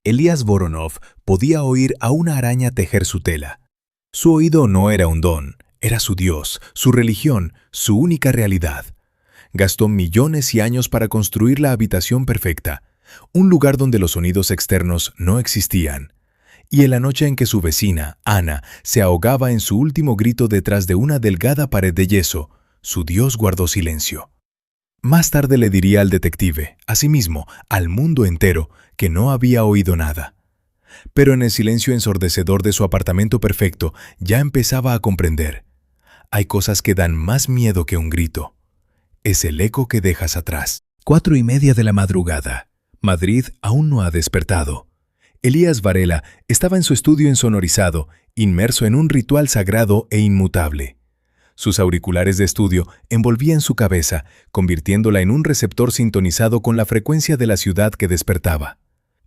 Elías Voronov podía oír a una araña tejer su tela. Su oído no era un don, era su Dios, su religión, su única realidad. Gastó millones y años para construir la habitación perfecta, un lugar donde los sonidos externos no existían. Y en la noche en que su vecina, Ana, se ahogaba en su último grito detrás de una delgada pared de yeso, su Dios guardó silencio. Más tarde le diría al detective, asimismo, al mundo entero, que no había oído nada. Pero en el silencio ensordecedor de su apartamento perfecto ya empezaba a comprender. Hay cosas que dan más miedo que un grito. Es el eco que dejas atrás. 4:30 de la madrugada. Madrid aún no ha despertado. Elías Varela estaba en su estudio insonorizado, inmerso en un ritual sagrado e inmutable. Sus auriculares de estudio envolvían su cabeza, convirtiéndola en un receptor sintonizado con la frecuencia de la ciudad que despertaba.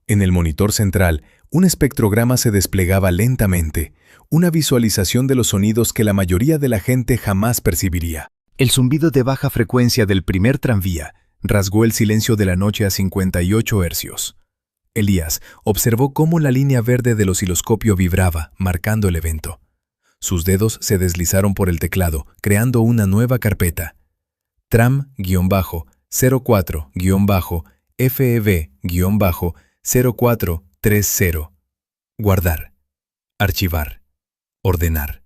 En el monitor central, un espectrograma se desplegaba lentamente, una visualización de los sonidos que la mayoría de la gente jamás percibiría. El zumbido de baja frecuencia del primer tranvía rasgó el silencio de la noche a 58 hercios. Elías observó cómo la línea verde del osciloscopio vibraba, marcando el evento. Sus dedos se deslizaron por el teclado, creando una nueva carpeta. Tram-04-FEB-0430. Guardar. Archivar. Ordenar.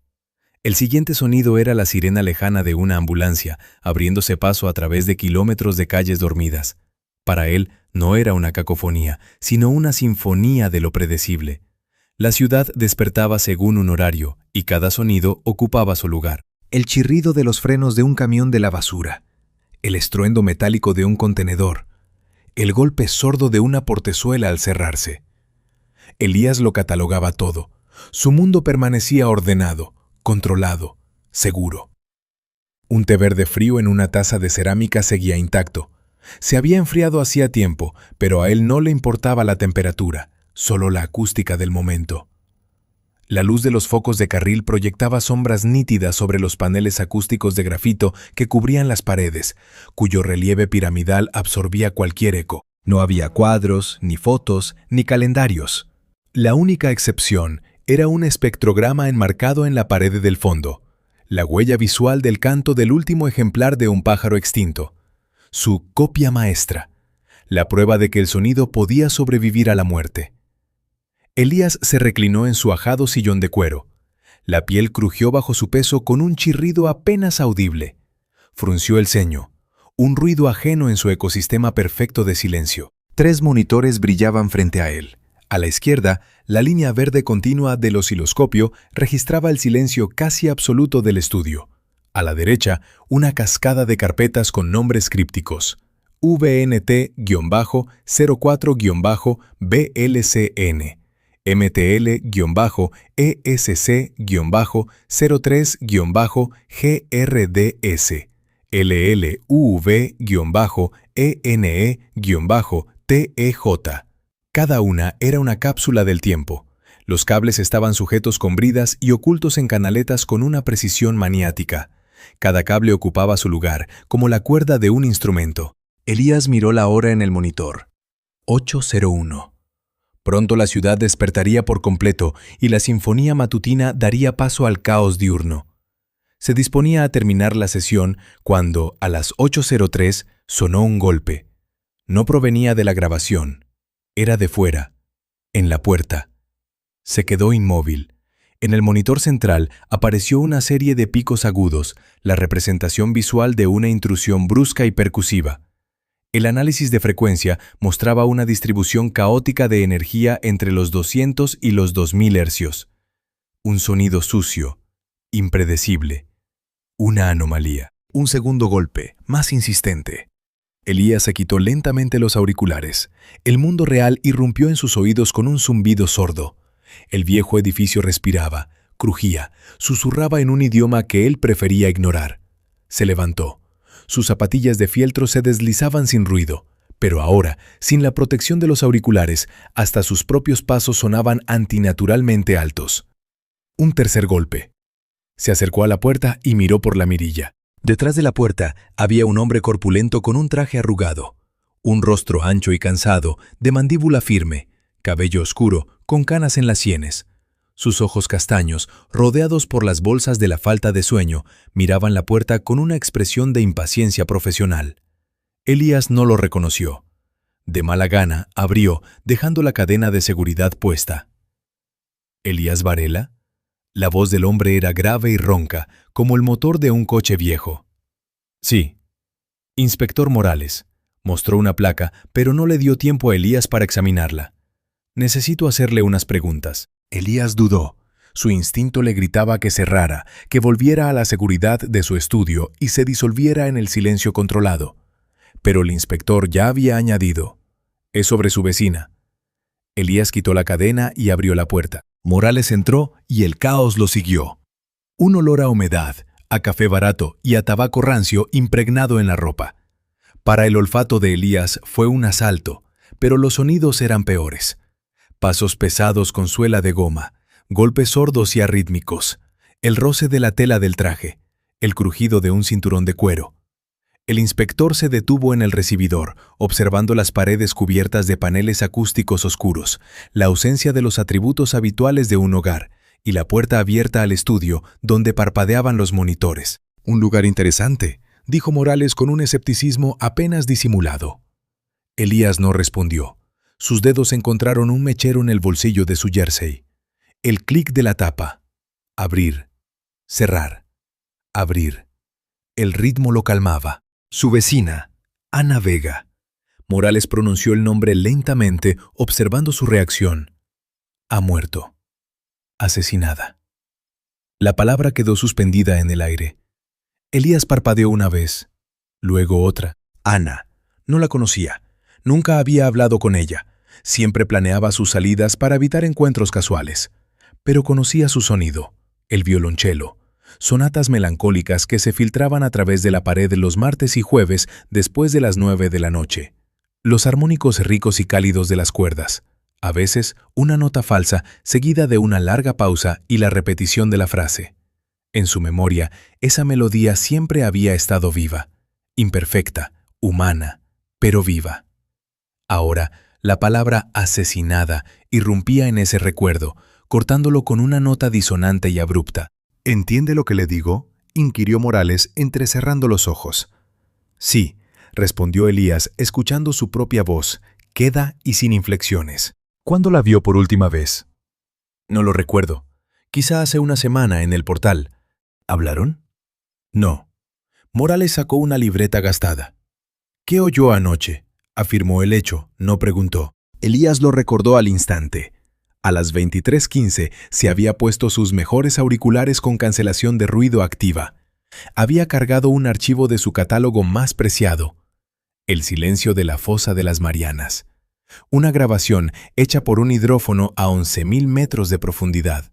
El siguiente sonido era la sirena lejana de una ambulancia, abriéndose paso a través de kilómetros de calles dormidas. Para él no era una cacofonía, sino una sinfonía de lo predecible. La ciudad despertaba según un horario, y cada sonido ocupaba su lugar. El chirrido de los frenos de un camión de la basura, el estruendo metálico de un contenedor, el golpe sordo de una portezuela al cerrarse. Elías lo catalogaba todo. Su mundo permanecía ordenado, controlado, seguro. Un té verde frío en una taza de cerámica seguía intacto. Se había enfriado hacía tiempo, pero a él no le importaba la temperatura, solo la acústica del momento. La luz de los focos de carril proyectaba sombras nítidas sobre los paneles acústicos de grafito que cubrían las paredes, cuyo relieve piramidal absorbía cualquier eco. No había cuadros, ni fotos, ni calendarios. La única excepción era un espectrograma enmarcado en la pared del fondo, la huella visual del canto del último ejemplar de un pájaro extinto. Su copia maestra, la prueba de que el sonido podía sobrevivir a la muerte. Elías se reclinó en su ajado sillón de cuero. La piel crujió bajo su peso con un chirrido apenas audible. Frunció el ceño, un ruido ajeno en su ecosistema perfecto de silencio. 3 monitores brillaban frente a él. A la izquierda, la línea verde continua del osciloscopio registraba el silencio casi absoluto del estudio. A la derecha, una cascada de carpetas con nombres crípticos. VNT-04-BLCN, MTL-ESC-03-GRDS, LLUV-ENE-TEJ. Cada una era una cápsula del tiempo. Los cables estaban sujetos con bridas y ocultos en canaletas con una precisión maniática. Cada cable ocupaba su lugar, como la cuerda de un instrumento. Elías miró la hora en el monitor. 8:01. Pronto la ciudad despertaría por completo y la sinfonía matutina daría paso al caos diurno. Se disponía a terminar la sesión cuando, a las 8:03, sonó un golpe. No provenía de la grabación. Era de fuera, en la puerta. Se quedó inmóvil. En el monitor central apareció una serie de picos agudos, la representación visual de una intrusión brusca y percusiva. El análisis de frecuencia mostraba una distribución caótica de energía entre los 200 y los 2000 hercios. Un sonido sucio, impredecible. Una anomalía. Un segundo golpe, más insistente. Elías se quitó lentamente los auriculares. El mundo real irrumpió en sus oídos con un zumbido sordo. El viejo edificio respiraba, crujía, susurraba en un idioma que él prefería ignorar. Se levantó. Sus zapatillas de fieltro se deslizaban sin ruido, pero ahora, sin la protección de los auriculares, hasta sus propios pasos sonaban antinaturalmente altos. Un tercer golpe. Se acercó a la puerta y miró por la mirilla. Detrás de la puerta había un hombre corpulento con un traje arrugado, un rostro ancho y cansado, de mandíbula firme, cabello oscuro, con canas en las sienes. Sus ojos castaños, rodeados por las bolsas de la falta de sueño, miraban la puerta con una expresión de impaciencia profesional. Elías no lo reconoció. De mala gana, abrió, dejando la cadena de seguridad puesta. ¿Elías Varela? La voz del hombre era grave y ronca, como el motor de un coche viejo. Sí. Inspector Morales. Mostró una placa, pero no le dio tiempo a Elías para examinarla. Necesito hacerle unas preguntas. Elías dudó. Su instinto le gritaba que cerrara, que volviera a la seguridad de su estudio y se disolviera en el silencio controlado. Pero el inspector ya había añadido: «Es sobre su vecina». Elías quitó la cadena y abrió la puerta. Morales entró y el caos lo siguió. Un olor a humedad, a café barato y a tabaco rancio impregnado en la ropa. Para el olfato de Elías fue un asalto, pero los sonidos eran peores. Pasos pesados con suela de goma, golpes sordos y arrítmicos, el roce de la tela del traje, el crujido de un cinturón de cuero. El inspector se detuvo en el recibidor, observando las paredes cubiertas de paneles acústicos oscuros, la ausencia de los atributos habituales de un hogar y la puerta abierta al estudio donde parpadeaban los monitores. «Un lugar interesante», dijo Morales con un escepticismo apenas disimulado. Elías no respondió. Sus dedos encontraron un mechero en el bolsillo de su jersey. El clic de la tapa. Abrir. Cerrar. Abrir. El ritmo lo calmaba. Su vecina, Ana Vega. Morales pronunció el nombre lentamente, observando su reacción. Ha muerto. Asesinada. La palabra quedó suspendida en el aire. Elías parpadeó una vez, luego otra. Ana. No la conocía. Nunca había hablado con ella. Siempre planeaba sus salidas para evitar encuentros casuales. Pero conocía su sonido, el violonchelo. Sonatas melancólicas que se filtraban a través de la pared los martes y jueves después de las 9 de la noche. Los armónicos ricos y cálidos de las cuerdas. A veces, una nota falsa seguida de una larga pausa y la repetición de la frase. En su memoria, esa melodía siempre había estado viva, imperfecta, humana, pero viva. Ahora, la palabra asesinada irrumpía en ese recuerdo, cortándolo con una nota disonante y abrupta. ¿Entiende lo que le digo?, inquirió Morales entrecerrando los ojos. Sí, respondió Elías, escuchando su propia voz, queda y sin inflexiones. ¿Cuándo la vio por última vez? No lo recuerdo. Quizá hace una semana en el portal. ¿Hablaron? No. Morales sacó una libreta gastada. ¿Qué oyó anoche? Afirmó el hecho, no preguntó. Elías lo recordó al instante. A las 23:15 se había puesto sus mejores auriculares con cancelación de ruido activa. Había cargado un archivo de su catálogo más preciado. El silencio de la fosa de las Marianas. Una grabación hecha por un hidrófono a 11.000 metros de profundidad.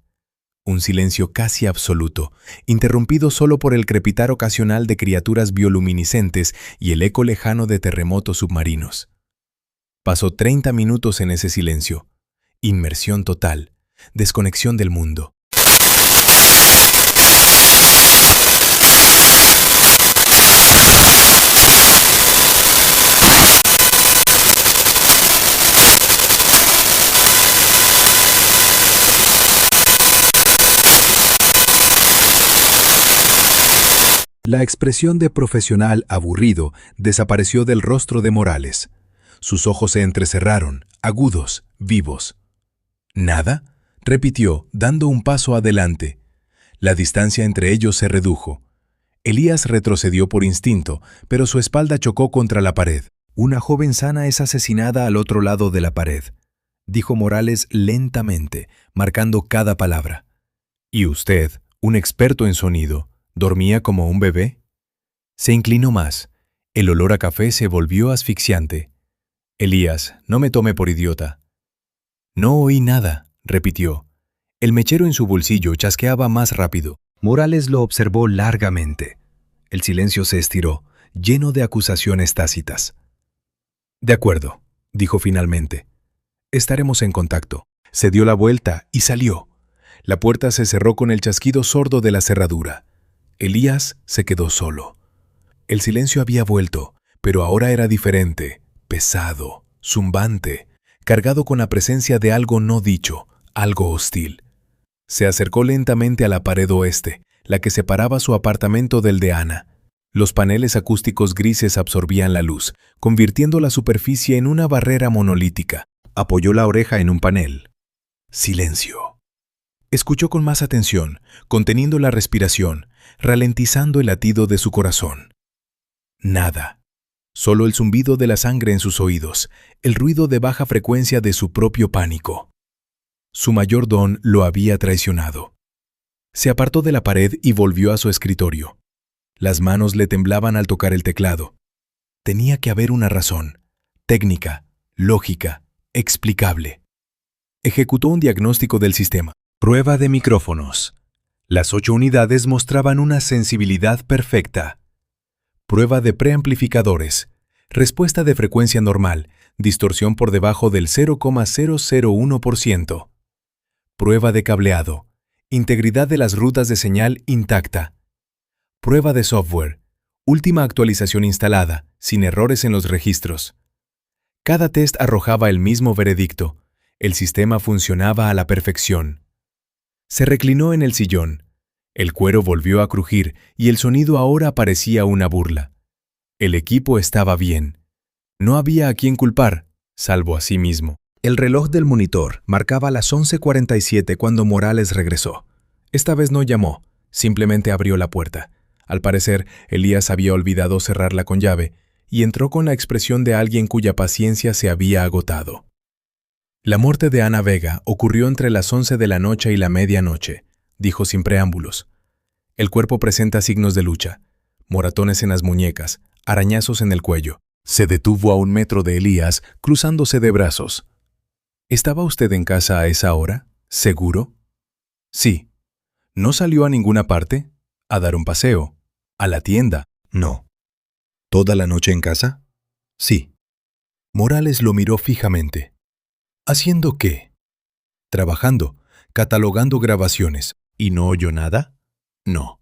Un silencio casi absoluto, interrumpido solo por el crepitar ocasional de criaturas bioluminiscentes y el eco lejano de terremotos submarinos. Pasó 30 minutos en ese silencio. Inmersión total, desconexión del mundo. La expresión de profesional aburrido desapareció del rostro de Morales. Sus ojos se entrecerraron, agudos, vivos. ¿Nada?, repitió, dando un paso adelante. La distancia entre ellos se redujo. Elías retrocedió por instinto, pero su espalda chocó contra la pared. Una joven sana es asesinada al otro lado de la pared, dijo Morales lentamente, marcando cada palabra. ¿Y usted, un experto en sonido, dormía como un bebé? Se inclinó más. El olor a café se volvió asfixiante. Elías, no me tome por idiota. No oí nada, repitió. El mechero en su bolsillo chasqueaba más rápido. Morales lo observó largamente. El silencio se estiró, lleno de acusaciones tácitas. De acuerdo, dijo finalmente. Estaremos en contacto. Se dio la vuelta y salió. La puerta se cerró con el chasquido sordo de la cerradura. Elías se quedó solo. El silencio había vuelto, pero ahora era diferente, pesado, zumbante. cargado con la presencia de algo no dicho, algo hostil. Se acercó lentamente a la pared oeste, la que separaba su apartamento del de Ana. Los paneles acústicos grises absorbían la luz, convirtiendo la superficie en una barrera monolítica. Apoyó la oreja en un panel. Silencio. Escuchó con más atención, conteniendo la respiración, ralentizando el latido de su corazón. Nada. Solo el zumbido de la sangre en sus oídos, el ruido de baja frecuencia de su propio pánico. Su mayor don lo había traicionado. Se apartó de la pared y volvió a su escritorio. Las manos le temblaban al tocar el teclado. Tenía que haber una razón, técnica, lógica, explicable. Ejecutó un diagnóstico del sistema. Prueba de micrófonos. Las 8 unidades mostraban una sensibilidad perfecta. Prueba de preamplificadores. Respuesta de frecuencia normal, distorsión por debajo del 0,001%. Prueba de cableado. Integridad de las rutas de señal intacta. Prueba de software. Última actualización instalada, sin errores en los registros. Cada test arrojaba el mismo veredicto. El sistema funcionaba a la perfección. Se reclinó en el sillón. El cuero volvió a crujir y el sonido ahora parecía una burla. El equipo estaba bien. No había a quien culpar, salvo a sí mismo. El reloj del monitor marcaba las 11:47 cuando Morales regresó. Esta vez no llamó, simplemente abrió la puerta. Al parecer, Elías había olvidado cerrarla con llave y entró con la expresión de alguien cuya paciencia se había agotado. La muerte de Ana Vega ocurrió entre las 11 de la noche y la medianoche, dijo sin preámbulos. El cuerpo presenta signos de lucha, moratones en las muñecas, arañazos en el cuello. Se detuvo a 1 metro de Elías, cruzándose de brazos. ¿Estaba usted en casa a esa hora? ¿Seguro? Sí. ¿No salió a ninguna parte? ¿A dar un paseo? ¿A la tienda? No. ¿Toda la noche en casa? Sí. Morales lo miró fijamente. ¿Haciendo qué? Trabajando, catalogando grabaciones. ¿Y no oyó nada? No.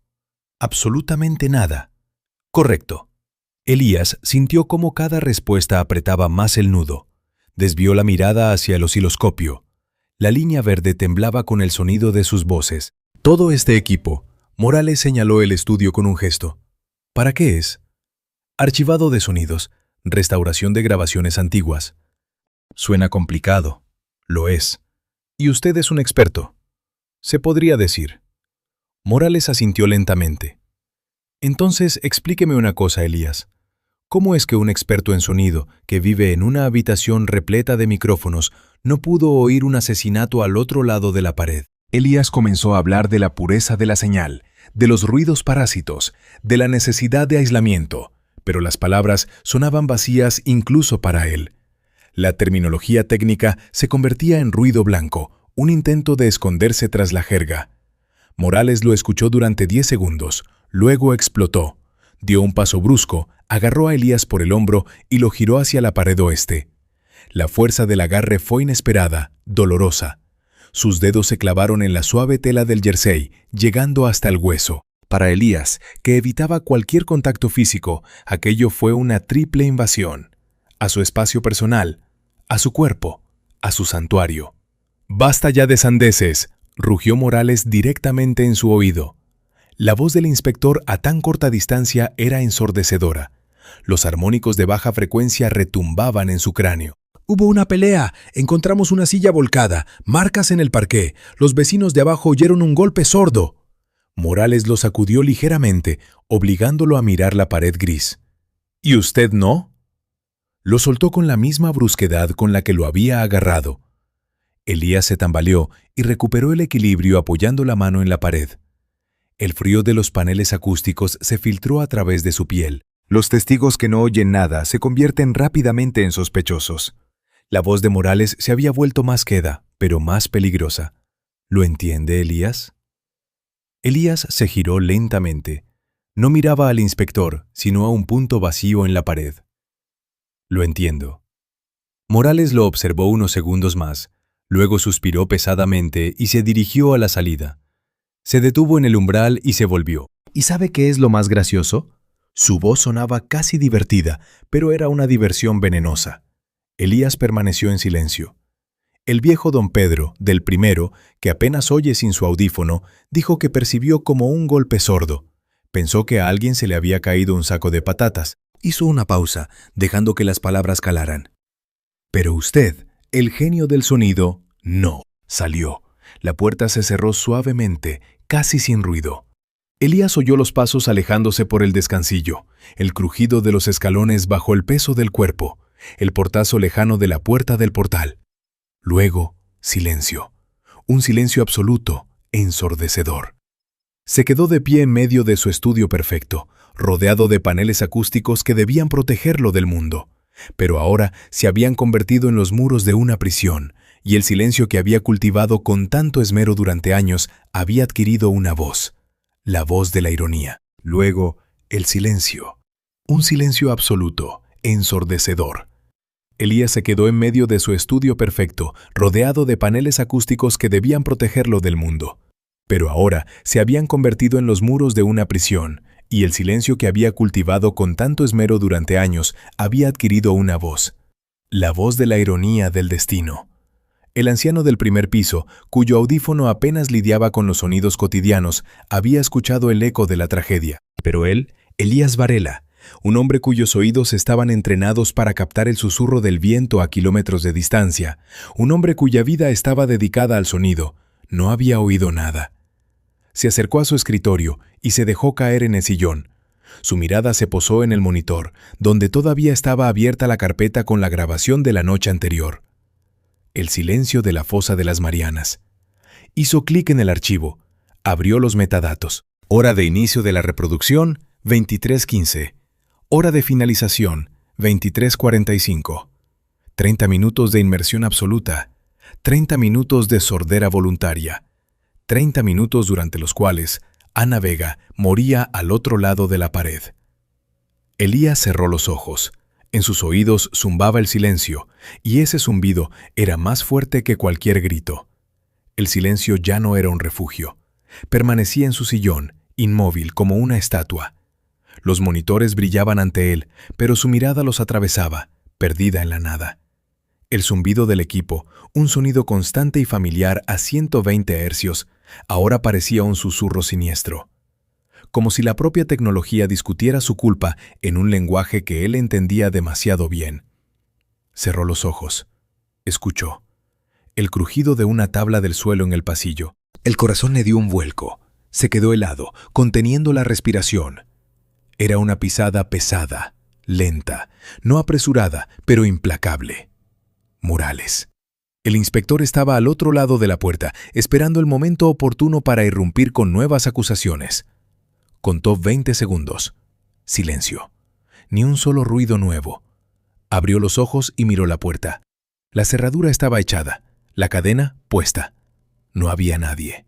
Absolutamente nada. Correcto. Elías sintió cómo cada respuesta apretaba más el nudo. Desvió la mirada hacia el osciloscopio. La línea verde temblaba con el sonido de sus voces. Todo este equipo. Morales señaló el estudio con un gesto. ¿Para qué es? Archivado de sonidos, restauración de grabaciones antiguas. Suena complicado. Lo es. Y usted es un experto. Se podría decir. Morales asintió lentamente. Entonces, explíqueme una cosa, Elías. ¿Cómo es que un experto en sonido, que vive en una habitación repleta de micrófonos, no pudo oír un asesinato al otro lado de la pared? Elías comenzó a hablar de la pureza de la señal, de los ruidos parásitos, de la necesidad de aislamiento, pero las palabras sonaban vacías incluso para él. La terminología técnica se convertía en ruido blanco, un intento de esconderse tras la jerga. Morales lo escuchó durante 10 segundos, luego explotó. Dio un paso brusco, agarró a Elías por el hombro y lo giró hacia la pared oeste. La fuerza del agarre fue inesperada, dolorosa. Sus dedos se clavaron en la suave tela del jersey, llegando hasta el hueso. Para Elías, que evitaba cualquier contacto físico, aquello fue una triple invasión. A su espacio personal, a su cuerpo, a su santuario. «¡Basta ya de sandeces!», rugió Morales directamente en su oído. La voz del inspector a tan corta distancia era ensordecedora. Los armónicos de baja frecuencia retumbaban en su cráneo. «Hubo una pelea, encontramos una silla volcada, marcas en el parqué, los vecinos de abajo oyeron un golpe sordo». Morales lo sacudió ligeramente, obligándolo a mirar la pared gris. «¿Y usted no?». Lo soltó con la misma brusquedad con la que lo había agarrado. Elías se tambaleó y recuperó el equilibrio apoyando la mano en la pared. El frío de los paneles acústicos se filtró a través de su piel. Los testigos que no oyen nada se convierten rápidamente en sospechosos. La voz de Morales se había vuelto más queda, pero más peligrosa. ¿Lo entiende, Elías? Elías se giró lentamente. No miraba al inspector, sino a un punto vacío en la pared. «Lo entiendo». Morales lo observó unos segundos más, luego suspiró pesadamente y se dirigió a la salida. Se detuvo en el umbral y se volvió. ¿Y sabe qué es lo más gracioso? Su voz sonaba casi divertida, pero era una diversión venenosa. Elías permaneció en silencio. El viejo don Pedro, del primero, que apenas oye sin su audífono, dijo que percibió como un golpe sordo. Pensó que a alguien se le había caído un saco de patatas. Hizo una pausa, dejando que las palabras calaran. Pero usted, el genio del sonido, no. Salió. La puerta se cerró suavemente, casi sin ruido. Elías oyó los pasos alejándose por el descansillo, el crujido de los escalones bajo el peso del cuerpo, el portazo lejano de la puerta del portal. Luego, silencio. Un silencio absoluto, ensordecedor. Se quedó de pie en medio de su estudio perfecto, rodeado de paneles acústicos que debían protegerlo del mundo. Pero ahora se habían convertido en los muros de una prisión, y el silencio que había cultivado con tanto esmero durante años había adquirido una voz, la voz de la ironía. Luego, el silencio. Un silencio absoluto, ensordecedor. Elías se quedó en medio de su estudio perfecto, rodeado de paneles acústicos que debían protegerlo del mundo. Pero ahora se habían convertido en los muros de una prisión, y el silencio que había cultivado con tanto esmero durante años había adquirido una voz, la voz de la ironía del destino. El anciano del primer piso, cuyo audífono apenas lidiaba con los sonidos cotidianos, había escuchado el eco de la tragedia. Pero él, Elías Varela, un hombre cuyos oídos estaban entrenados para captar el susurro del viento a kilómetros de distancia, un hombre cuya vida estaba dedicada al sonido, no había oído nada. Se acercó a su escritorio y se dejó caer en el sillón. Su mirada se posó en el monitor, donde todavía estaba abierta la carpeta con la grabación de la noche anterior. El silencio de la fosa de las Marianas. Hizo clic en el archivo. Abrió los metadatos. Hora de inicio de la reproducción, 23:15. Hora de finalización, 23:45. 30 minutos de inmersión absoluta. 30 minutos de sordera voluntaria. 30 minutos durante los cuales Ana Vega moría al otro lado de la pared. Elías cerró los ojos. En sus oídos zumbaba el silencio, y ese zumbido era más fuerte que cualquier grito. El silencio ya no era un refugio. Permanecía en su sillón, inmóvil como una estatua. Los monitores brillaban ante él, pero su mirada los atravesaba, perdida en la nada. El zumbido del equipo, un sonido constante y familiar a 120 hercios, ahora parecía un susurro siniestro. Como si la propia tecnología discutiera su culpa en un lenguaje que él entendía demasiado bien. Cerró los ojos. Escuchó. El crujido de una tabla del suelo en el pasillo. El corazón le dio un vuelco. Se quedó helado, conteniendo la respiración. Era una pisada pesada, lenta, no apresurada, pero implacable. Morales. El inspector estaba al otro lado de la puerta, esperando el momento oportuno para irrumpir con nuevas acusaciones. Contó 20 segundos. Silencio. Ni un solo ruido nuevo. Abrió los ojos y miró la puerta. La cerradura estaba echada, la cadena puesta. No había nadie.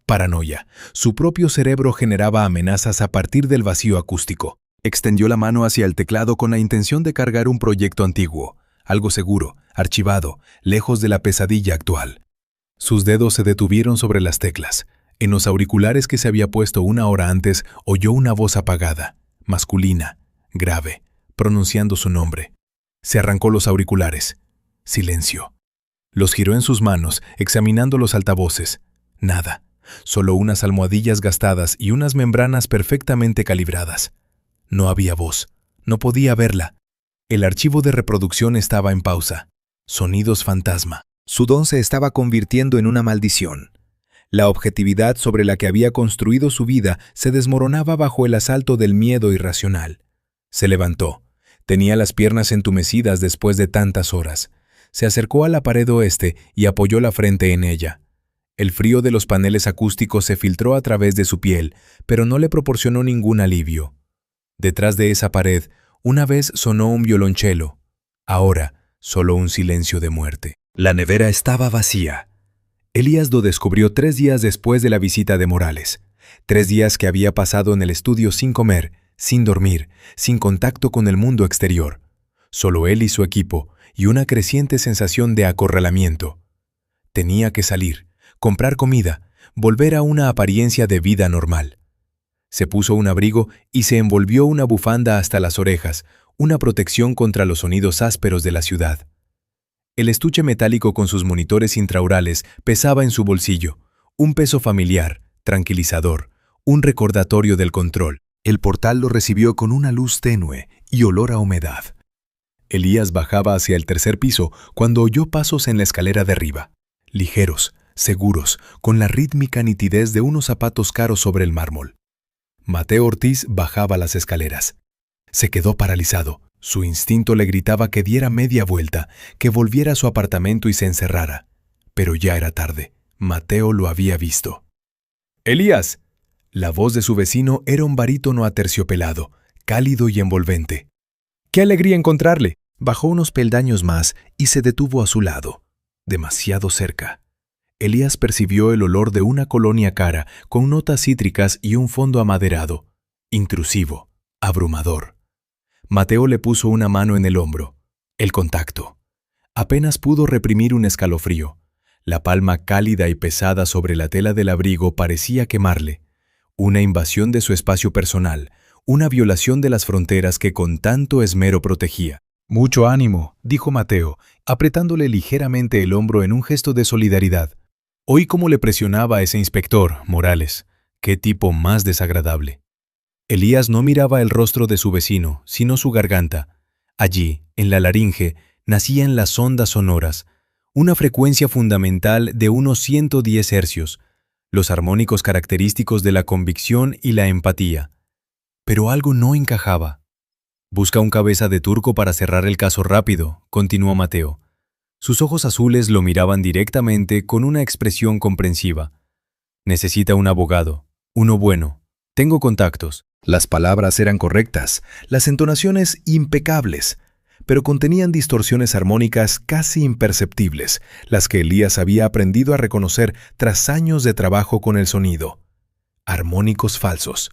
Paranoia. Su propio cerebro generaba amenazas a partir del vacío acústico. Extendió la mano hacia el teclado con la intención de cargar un proyecto antiguo, algo seguro, archivado, lejos de la pesadilla actual. Sus dedos se detuvieron sobre las teclas. En los auriculares que se había puesto una hora antes, oyó una voz apagada, masculina, grave, pronunciando su nombre. Se arrancó los auriculares. Silencio. Los giró en sus manos, examinando los altavoces. Nada. Solo unas almohadillas gastadas y unas membranas perfectamente calibradas. No había voz. No podía verla. El archivo de reproducción estaba en pausa. Sonidos fantasma. Su don se estaba convirtiendo en una maldición. La objetividad sobre la que había construido su vida se desmoronaba bajo el asalto del miedo irracional. Se levantó. Tenía las piernas entumecidas después de tantas horas. Se acercó a la pared oeste y apoyó la frente en ella. El frío de los paneles acústicos se filtró a través de su piel, pero no le proporcionó ningún alivio. Detrás de esa pared, una vez sonó un violonchelo. Ahora, solo un silencio de muerte. La nevera estaba vacía. Elías lo descubrió 3 días después de la visita de Morales. 3 días que había pasado en el estudio sin comer, sin dormir, sin contacto con el mundo exterior. Solo él y su equipo, y una creciente sensación de acorralamiento. Tenía que salir, comprar comida, volver a una apariencia de vida normal. Se puso un abrigo y se envolvió una bufanda hasta las orejas, una protección contra los sonidos ásperos de la ciudad. El estuche metálico con sus monitores intraorales pesaba en su bolsillo, un peso familiar, tranquilizador, un recordatorio del control. El portal lo recibió con una luz tenue y olor a humedad. Elías bajaba hacia el tercer piso cuando oyó pasos en la escalera de arriba, ligeros, seguros, con la rítmica nitidez de unos zapatos caros sobre el mármol. Mateo Ortiz bajaba las escaleras. Se quedó paralizado. Su instinto le gritaba que diera media vuelta, que volviera a su apartamento y se encerrara. Pero ya era tarde. Mateo lo había visto. ¡Elías! La voz de su vecino era un barítono aterciopelado, cálido y envolvente. ¡Qué alegría encontrarle! Bajó unos peldaños más y se detuvo a su lado, demasiado cerca. Elías percibió el olor de una colonia cara con notas cítricas y un fondo amaderado, intrusivo, abrumador. Mateo le puso una mano en el hombro. El contacto. Apenas pudo reprimir un escalofrío. La palma cálida y pesada sobre la tela del abrigo parecía quemarle. Una invasión de su espacio personal, una violación de las fronteras que con tanto esmero protegía. «Mucho ánimo», dijo Mateo, apretándole ligeramente el hombro en un gesto de solidaridad. Oí cómo le presionaba a ese inspector, Morales. Qué tipo más desagradable. Elías no miraba el rostro de su vecino, sino su garganta. Allí, en la laringe, nacían las ondas sonoras, una frecuencia fundamental de unos 110 hercios, los armónicos característicos de la convicción y la empatía. Pero algo no encajaba. «Busca un cabeza de turco para cerrar el caso rápido», continuó Mateo. Sus ojos azules lo miraban directamente con una expresión comprensiva. «Necesita un abogado, uno bueno. Tengo contactos». Las palabras eran correctas, las entonaciones impecables, pero contenían distorsiones armónicas casi imperceptibles, las que Elías había aprendido a reconocer tras años de trabajo con el sonido. Armónicos falsos.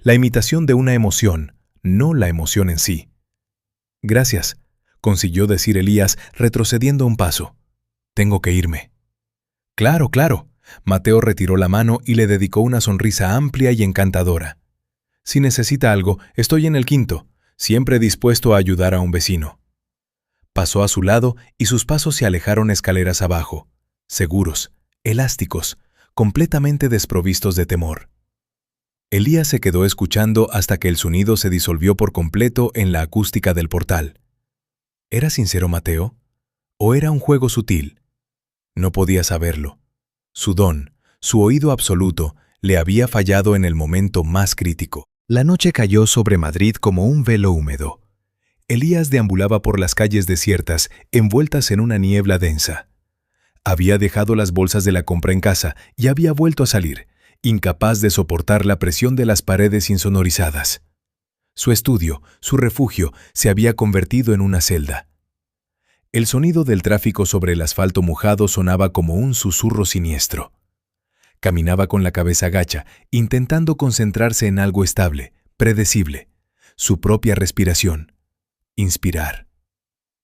La imitación de una emoción, no la emoción en sí. «Gracias», consiguió decir Elías, retrocediendo un paso. «Tengo que irme». «Claro, claro». Mateo retiró la mano y le dedicó una sonrisa amplia y encantadora. «Si necesita algo, estoy en el quinto, siempre dispuesto a ayudar a un vecino». Pasó a su lado y sus pasos se alejaron escaleras abajo, seguros, elásticos, completamente desprovistos de temor. Elías se quedó escuchando hasta que el sonido se disolvió por completo en la acústica del portal. ¿Era sincero Mateo? ¿O era un juego sutil? No podía saberlo. Su don, su oído absoluto, le había fallado en el momento más crítico. La noche cayó sobre Madrid como un velo húmedo. Elías deambulaba por las calles desiertas, envueltas en una niebla densa. Había dejado las bolsas de la compra en casa y había vuelto a salir, incapaz de soportar la presión de las paredes insonorizadas. Su estudio, su refugio, se había convertido en una celda. El sonido del tráfico sobre el asfalto mojado sonaba como un susurro siniestro. Caminaba con la cabeza gacha, intentando concentrarse en algo estable, predecible, su propia respiración. Inspirar,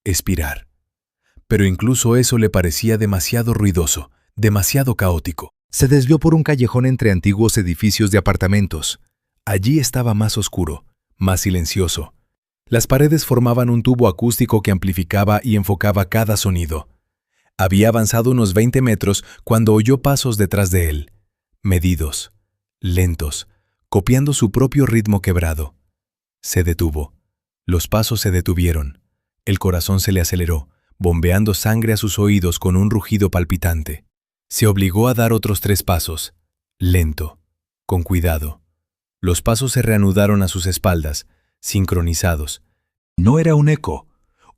expirar. Pero incluso eso le parecía demasiado ruidoso, demasiado caótico. Se desvió por un callejón entre antiguos edificios de apartamentos. Allí estaba más oscuro, más silencioso. Las paredes formaban un tubo acústico que amplificaba y enfocaba cada sonido. Había avanzado unos 20 metros cuando oyó pasos detrás de él, medidos, lentos, copiando su propio ritmo quebrado. Se detuvo. Los pasos se detuvieron. El corazón se le aceleró, bombeando sangre a sus oídos con un rugido palpitante. Se obligó a dar otros 3 pasos, lento, con cuidado. Los pasos se reanudaron a sus espaldas, sincronizados. No era un eco.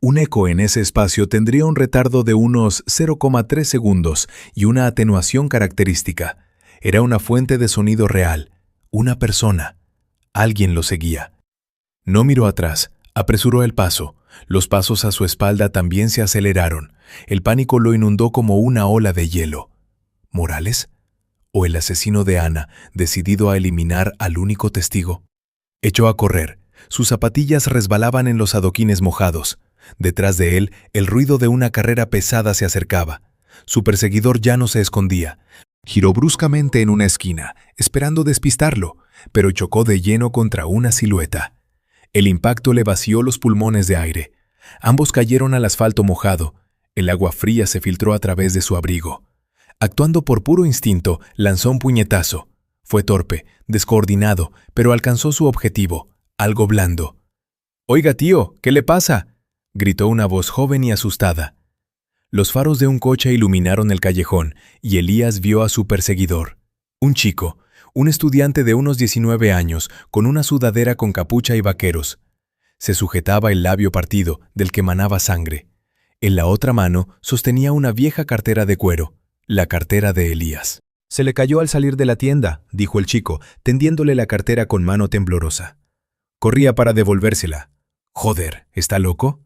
Un eco en ese espacio tendría un retardo de unos 0,3 segundos y una atenuación característica. Era una fuente de sonido real, una persona. Alguien lo seguía. No miró atrás, apresuró el paso. Los pasos a su espalda también se aceleraron. El pánico lo inundó como una ola de hielo. ¿Morales? ¿O el asesino de Ana, decidido a eliminar al único testigo? Echó a correr. Sus zapatillas resbalaban en los adoquines mojados. Detrás de él, el ruido de una carrera pesada se acercaba. Su perseguidor ya no se escondía. Giró bruscamente en una esquina, esperando despistarlo, pero chocó de lleno contra una silueta. El impacto le vació los pulmones de aire. Ambos cayeron al asfalto mojado. El agua fría se filtró a través de su abrigo. Actuando por puro instinto, lanzó un puñetazo. Fue torpe, descoordinado, pero alcanzó su objetivo, algo blando. «Oiga, tío, ¿qué le pasa?», gritó una voz joven y asustada. Los faros de un coche iluminaron el callejón y Elías vio a su perseguidor. Un chico, un estudiante de unos 19 años, con una sudadera con capucha y vaqueros. Se sujetaba el labio partido, del que manaba sangre. En la otra mano sostenía una vieja cartera de cuero, la cartera de Elías. «Se le cayó al salir de la tienda», dijo el chico, tendiéndole la cartera con mano temblorosa. Corría para devolvérsela. «Joder, ¿está loco?».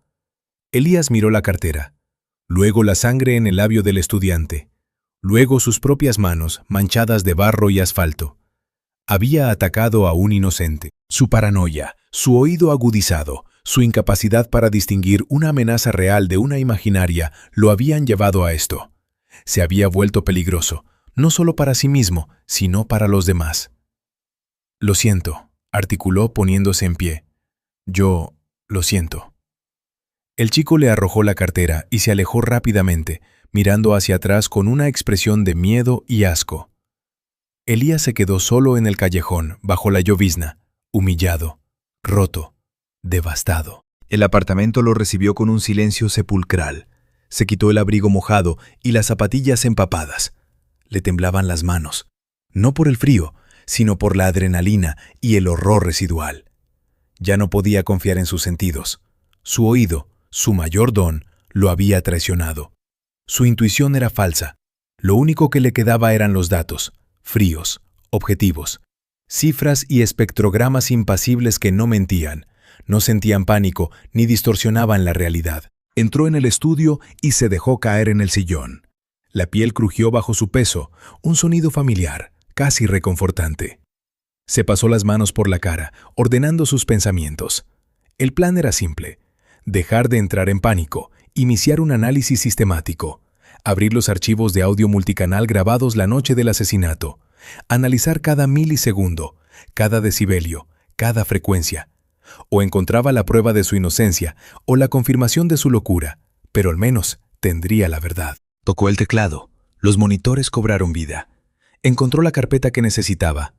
Elías miró la cartera. Luego la sangre en el labio del estudiante. Luego sus propias manos, manchadas de barro y asfalto. Había atacado a un inocente. Su paranoia, su oído agudizado, su incapacidad para distinguir una amenaza real de una imaginaria lo habían llevado a esto. Se había vuelto peligroso, no solo para sí mismo, sino para los demás. «Lo siento», articuló poniéndose en pie. «Yo lo siento». El chico le arrojó la cartera y se alejó rápidamente, mirando hacia atrás con una expresión de miedo y asco. Elías se quedó solo en el callejón, bajo la llovizna, humillado, roto, devastado. El apartamento lo recibió con un silencio sepulcral. Se quitó el abrigo mojado y las zapatillas empapadas. Le temblaban las manos, no por el frío, sino por la adrenalina y el horror residual. Ya no podía confiar en sus sentidos. Su oído, su mayor don, lo había traicionado. Su intuición era falsa. Lo único que le quedaba eran los datos, fríos, objetivos, cifras y espectrogramas impasibles que no mentían, no sentían pánico ni distorsionaban la realidad. Entró en el estudio y se dejó caer en el sillón. La piel crujió bajo su peso, un sonido familiar, casi reconfortante. Se pasó las manos por la cara, ordenando sus pensamientos. El plan era simple: dejar de entrar en pánico, iniciar un análisis sistemático, abrir los archivos de audio multicanal grabados la noche del asesinato, analizar cada milisegundo, cada decibelio, cada frecuencia. O encontraba la prueba de su inocencia o la confirmación de su locura, pero al menos tendría la verdad. Tocó el teclado. Los monitores cobraron vida. Encontró la carpeta que necesitaba.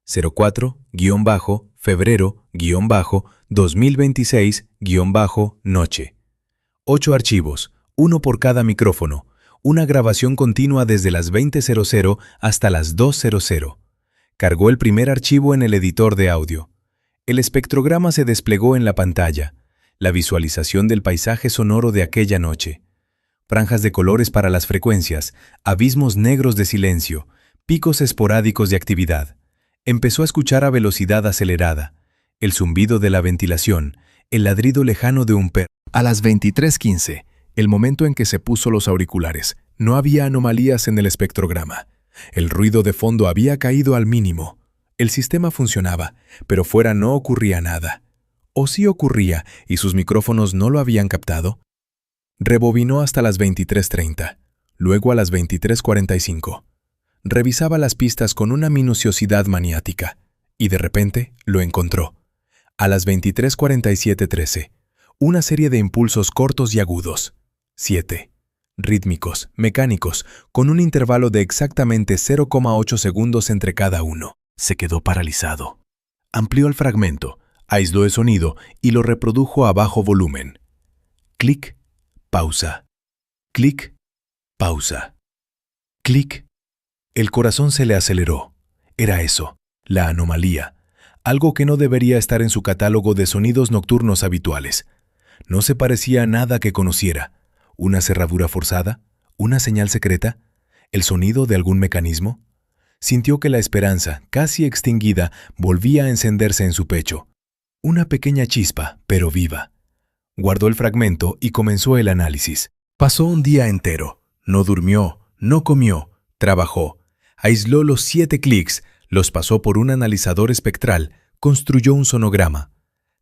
04-febrero-2026-noche. 8 archivos, uno por cada micrófono, una grabación continua desde las 20:00 hasta las 2:00. Cargó el primer archivo en el editor de audio. El espectrograma se desplegó en la pantalla, la visualización del paisaje sonoro de aquella noche. Franjas de colores para las frecuencias, abismos negros de silencio, picos esporádicos de actividad. Empezó a escuchar a velocidad acelerada, el zumbido de la ventilación, el ladrido lejano de un perro. A las 23:15, el momento en que se puso los auriculares, no había anomalías en el espectrograma. El ruido de fondo había caído al mínimo. El sistema funcionaba, pero fuera no ocurría nada. ¿O sí ocurría y sus micrófonos no lo habían captado? Rebobinó hasta las 23:30, luego a las 23:45. Revisaba las pistas con una minuciosidad maniática, y de repente lo encontró. A las 23:47:13, una serie de impulsos cortos y agudos. 7. Rítmicos, mecánicos, con un intervalo de exactamente 0,8 segundos entre cada uno. Se quedó paralizado. Amplió el fragmento, aisló el sonido y lo reprodujo a bajo volumen. Clic, pausa. Clic, pausa. Clic. El corazón se le aceleró. Era eso, la anomalía. Algo que no debería estar en su catálogo de sonidos nocturnos habituales. No se parecía a nada que conociera. ¿Una cerradura forzada? ¿Una señal secreta? ¿El sonido de algún mecanismo? Sintió que la esperanza, casi extinguida, volvía a encenderse en su pecho. Una pequeña chispa, pero viva. Guardó el fragmento y comenzó el análisis. Pasó un día entero. No durmió, no comió, trabajó. Aisló los 7 clics, los pasó por un analizador espectral, construyó un sonograma.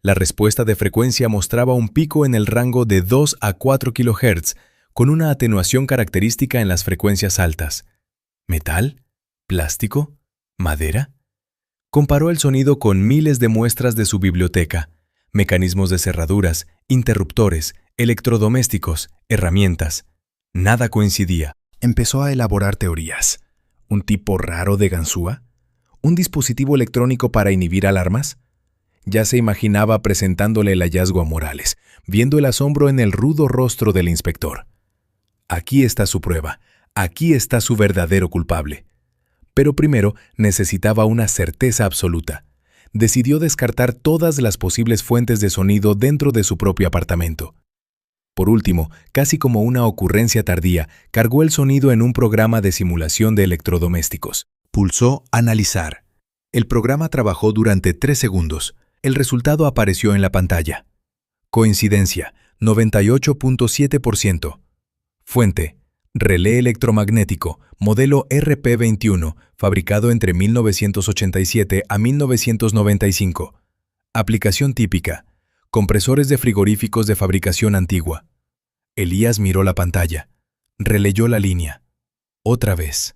La respuesta de frecuencia mostraba un pico en el rango de 2 a 4 kHz, con una atenuación característica en las frecuencias altas. ¿Metal? ¿Plástico? ¿Madera? Comparó el sonido con miles de muestras de su biblioteca, mecanismos de cerraduras, interruptores, Electrodomésticos, herramientas. Nada coincidía. Empezó a elaborar teorías. ¿Un tipo raro de ganzúa? ¿Un dispositivo electrónico para inhibir alarmas? Ya se imaginaba presentándole el hallazgo a Morales, viendo el asombro en el rudo rostro del inspector. Aquí está su prueba, aquí está su verdadero culpable. Pero primero necesitaba una certeza absoluta. Decidió descartar todas las posibles fuentes de sonido dentro de su propio apartamento. Por último, casi como una ocurrencia tardía, cargó el sonido en un programa de simulación de electrodomésticos. Pulsó Analizar. El programa trabajó durante 3 segundos. El resultado apareció en la pantalla. Coincidencia, 98.7%. Fuente, relé electromagnético, modelo RP21, fabricado entre 1987 a 1995. Aplicación típica, compresores de frigoríficos de fabricación antigua. Elías miró la pantalla. Releyó la línea. Otra vez.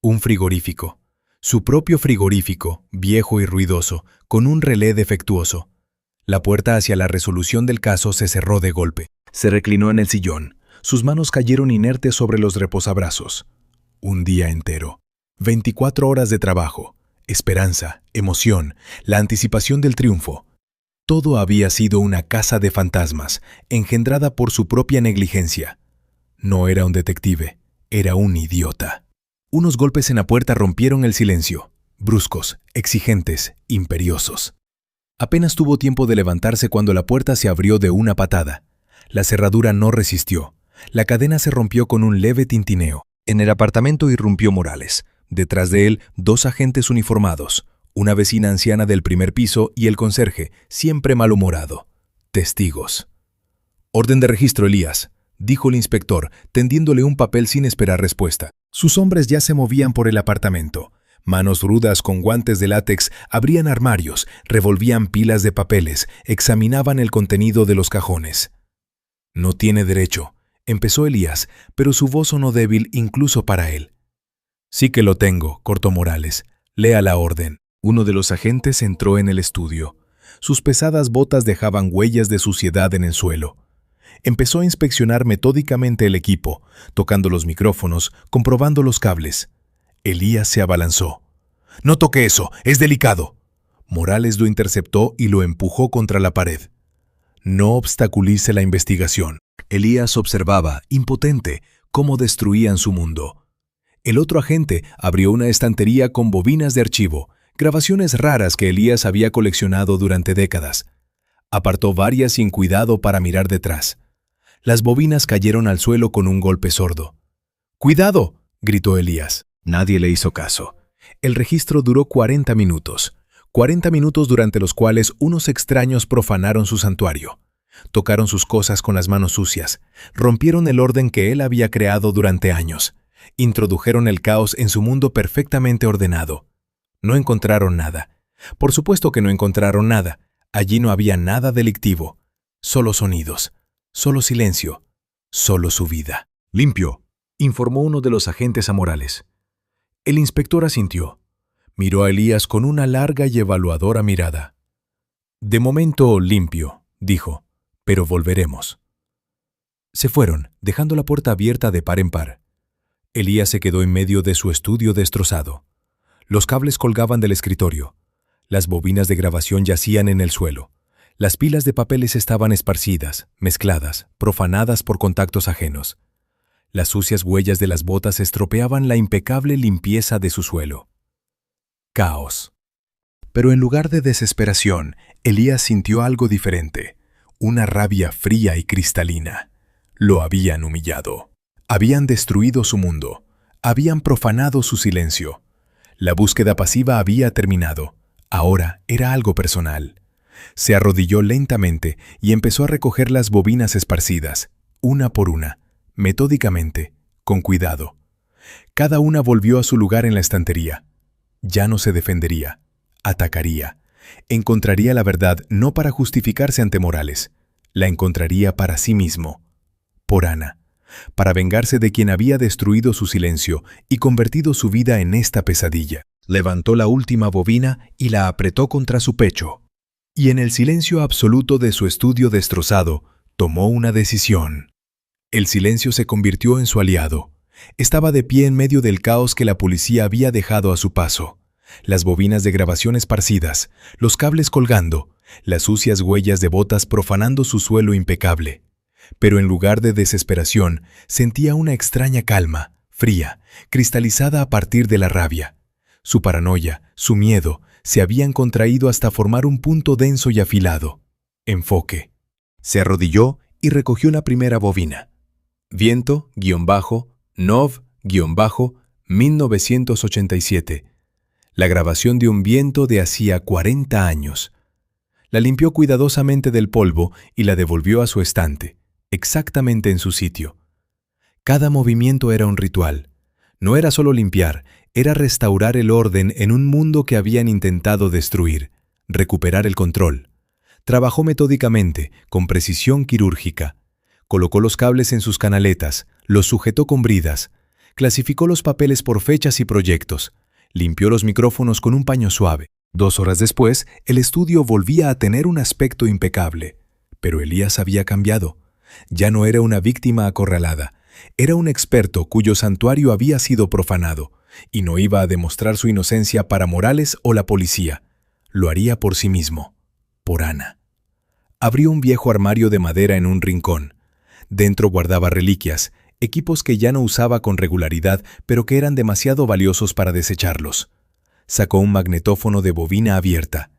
Un frigorífico. Su propio frigorífico, viejo y ruidoso, con un relé defectuoso. La puerta hacia la resolución del caso se cerró de golpe. Se reclinó en el sillón. Sus manos cayeron inertes sobre los reposabrazos. Un día entero. 24 horas de trabajo. Esperanza, emoción, la anticipación del triunfo. Todo había sido una casa de fantasmas, engendrada por su propia negligencia. No era un detective, era un idiota. Unos golpes en la puerta rompieron el silencio, bruscos, exigentes, imperiosos. Apenas tuvo tiempo de levantarse cuando la puerta se abrió de una patada. La cerradura no resistió. La cadena se rompió con un leve tintineo. En el apartamento irrumpió Morales. Detrás de él, 2 agentes uniformados, una vecina anciana del primer piso y el conserje, siempre malhumorado. Testigos. «Orden de registro, Elías», dijo el inspector, tendiéndole un papel sin esperar respuesta. Sus hombres ya se movían por el apartamento. Manos rudas con guantes de látex abrían armarios, revolvían pilas de papeles, examinaban el contenido de los cajones. «No tiene derecho», empezó Elías, pero su voz sonó débil incluso para él. «Sí que lo tengo», cortó Morales. «Lea la orden». Uno de los agentes entró en el estudio. Sus pesadas botas dejaban huellas de suciedad en el suelo. Empezó a inspeccionar metódicamente el equipo, tocando los micrófonos, comprobando los cables. Elías se abalanzó. «No toque eso, es delicado». Morales lo interceptó y lo empujó contra la pared. «No obstaculice la investigación». Elías observaba, impotente, cómo destruían su mundo. El otro agente abrió una estantería con bobinas de archivo, grabaciones raras que Elías había coleccionado durante décadas. Apartó varias sin cuidado para mirar detrás. Las bobinas cayeron al suelo con un golpe sordo. «¡Cuidado!», gritó Elías. Nadie le hizo caso. El registro duró 40 minutos. 40 minutos durante los cuales unos extraños profanaron su santuario. Tocaron sus cosas con las manos sucias. Rompieron el orden que él había creado durante años. Introdujeron el caos en su mundo perfectamente ordenado. No encontraron nada. Por supuesto que no encontraron nada. Allí no había nada delictivo. Solo sonidos. Solo silencio. Solo su vida. «Limpio», informó uno de los agentes a Morales. El inspector asintió. Miró a Elías con una larga y evaluadora mirada. «De momento limpio», dijo, «pero volveremos». Se fueron, dejando la puerta abierta de par en par. Elías se quedó en medio de su estudio destrozado. Los cables colgaban del escritorio. Las bobinas de grabación yacían en el suelo. Las pilas de papeles estaban esparcidas, mezcladas, profanadas por contactos ajenos. Las sucias huellas de las botas estropeaban la impecable limpieza de su suelo. Caos. Pero en lugar de desesperación, Elías sintió algo diferente. Una rabia fría y cristalina. Lo habían humillado. Habían destruido su mundo. Habían profanado su silencio. La búsqueda pasiva había terminado. Ahora era algo personal. Se arrodilló lentamente y empezó a recoger las bobinas esparcidas, una por una, metódicamente, con cuidado. Cada una volvió a su lugar en la estantería. Ya no se defendería, atacaría. Encontraría la verdad no para justificarse ante Morales, la encontraría para sí mismo, por Ana, para vengarse de quien había destruido su silencio y convertido su vida en esta pesadilla. Levantó la última bobina y la apretó contra su pecho. Y en el silencio absoluto de su estudio destrozado, Tomó una decisión. El silencio se convirtió en su aliado. Estaba de pie en medio del caos que la policía había dejado a su paso. Las bobinas de grabación esparcidas, los cables colgando, las sucias huellas de botas profanando su suelo impecable. Pero en lugar de desesperación, sentía una extraña calma, fría, cristalizada a partir de la rabia. Su paranoia, su miedo, se habían contraído hasta formar un punto denso y afilado. Enfoque. Se arrodilló y recogió la primera bobina. Viento-Nov-1987. La grabación de un viento de hacía 40 años. La limpió cuidadosamente del polvo y la devolvió a su estante, exactamente en su sitio. Cada movimiento era un ritual. No era solo limpiar, era restaurar el orden en un mundo que habían intentado destruir, recuperar el control. Trabajó metódicamente, con precisión quirúrgica. Colocó los cables en sus canaletas, los sujetó con bridas, clasificó los papeles por fechas y proyectos, limpió los micrófonos con un paño suave. 2 horas después, el estudio volvía a tener un aspecto impecable. Pero Elías había cambiado. Ya no era una víctima acorralada. Era un experto cuyo santuario había sido profanado, y no iba a demostrar su inocencia para Morales o la policía. Lo haría por sí mismo, por Ana. Abrió un viejo armario de madera en un rincón. Dentro guardaba reliquias, equipos que ya no usaba con regularidad, pero que eran demasiado valiosos para desecharlos. Sacó un magnetófono de bobina abierta,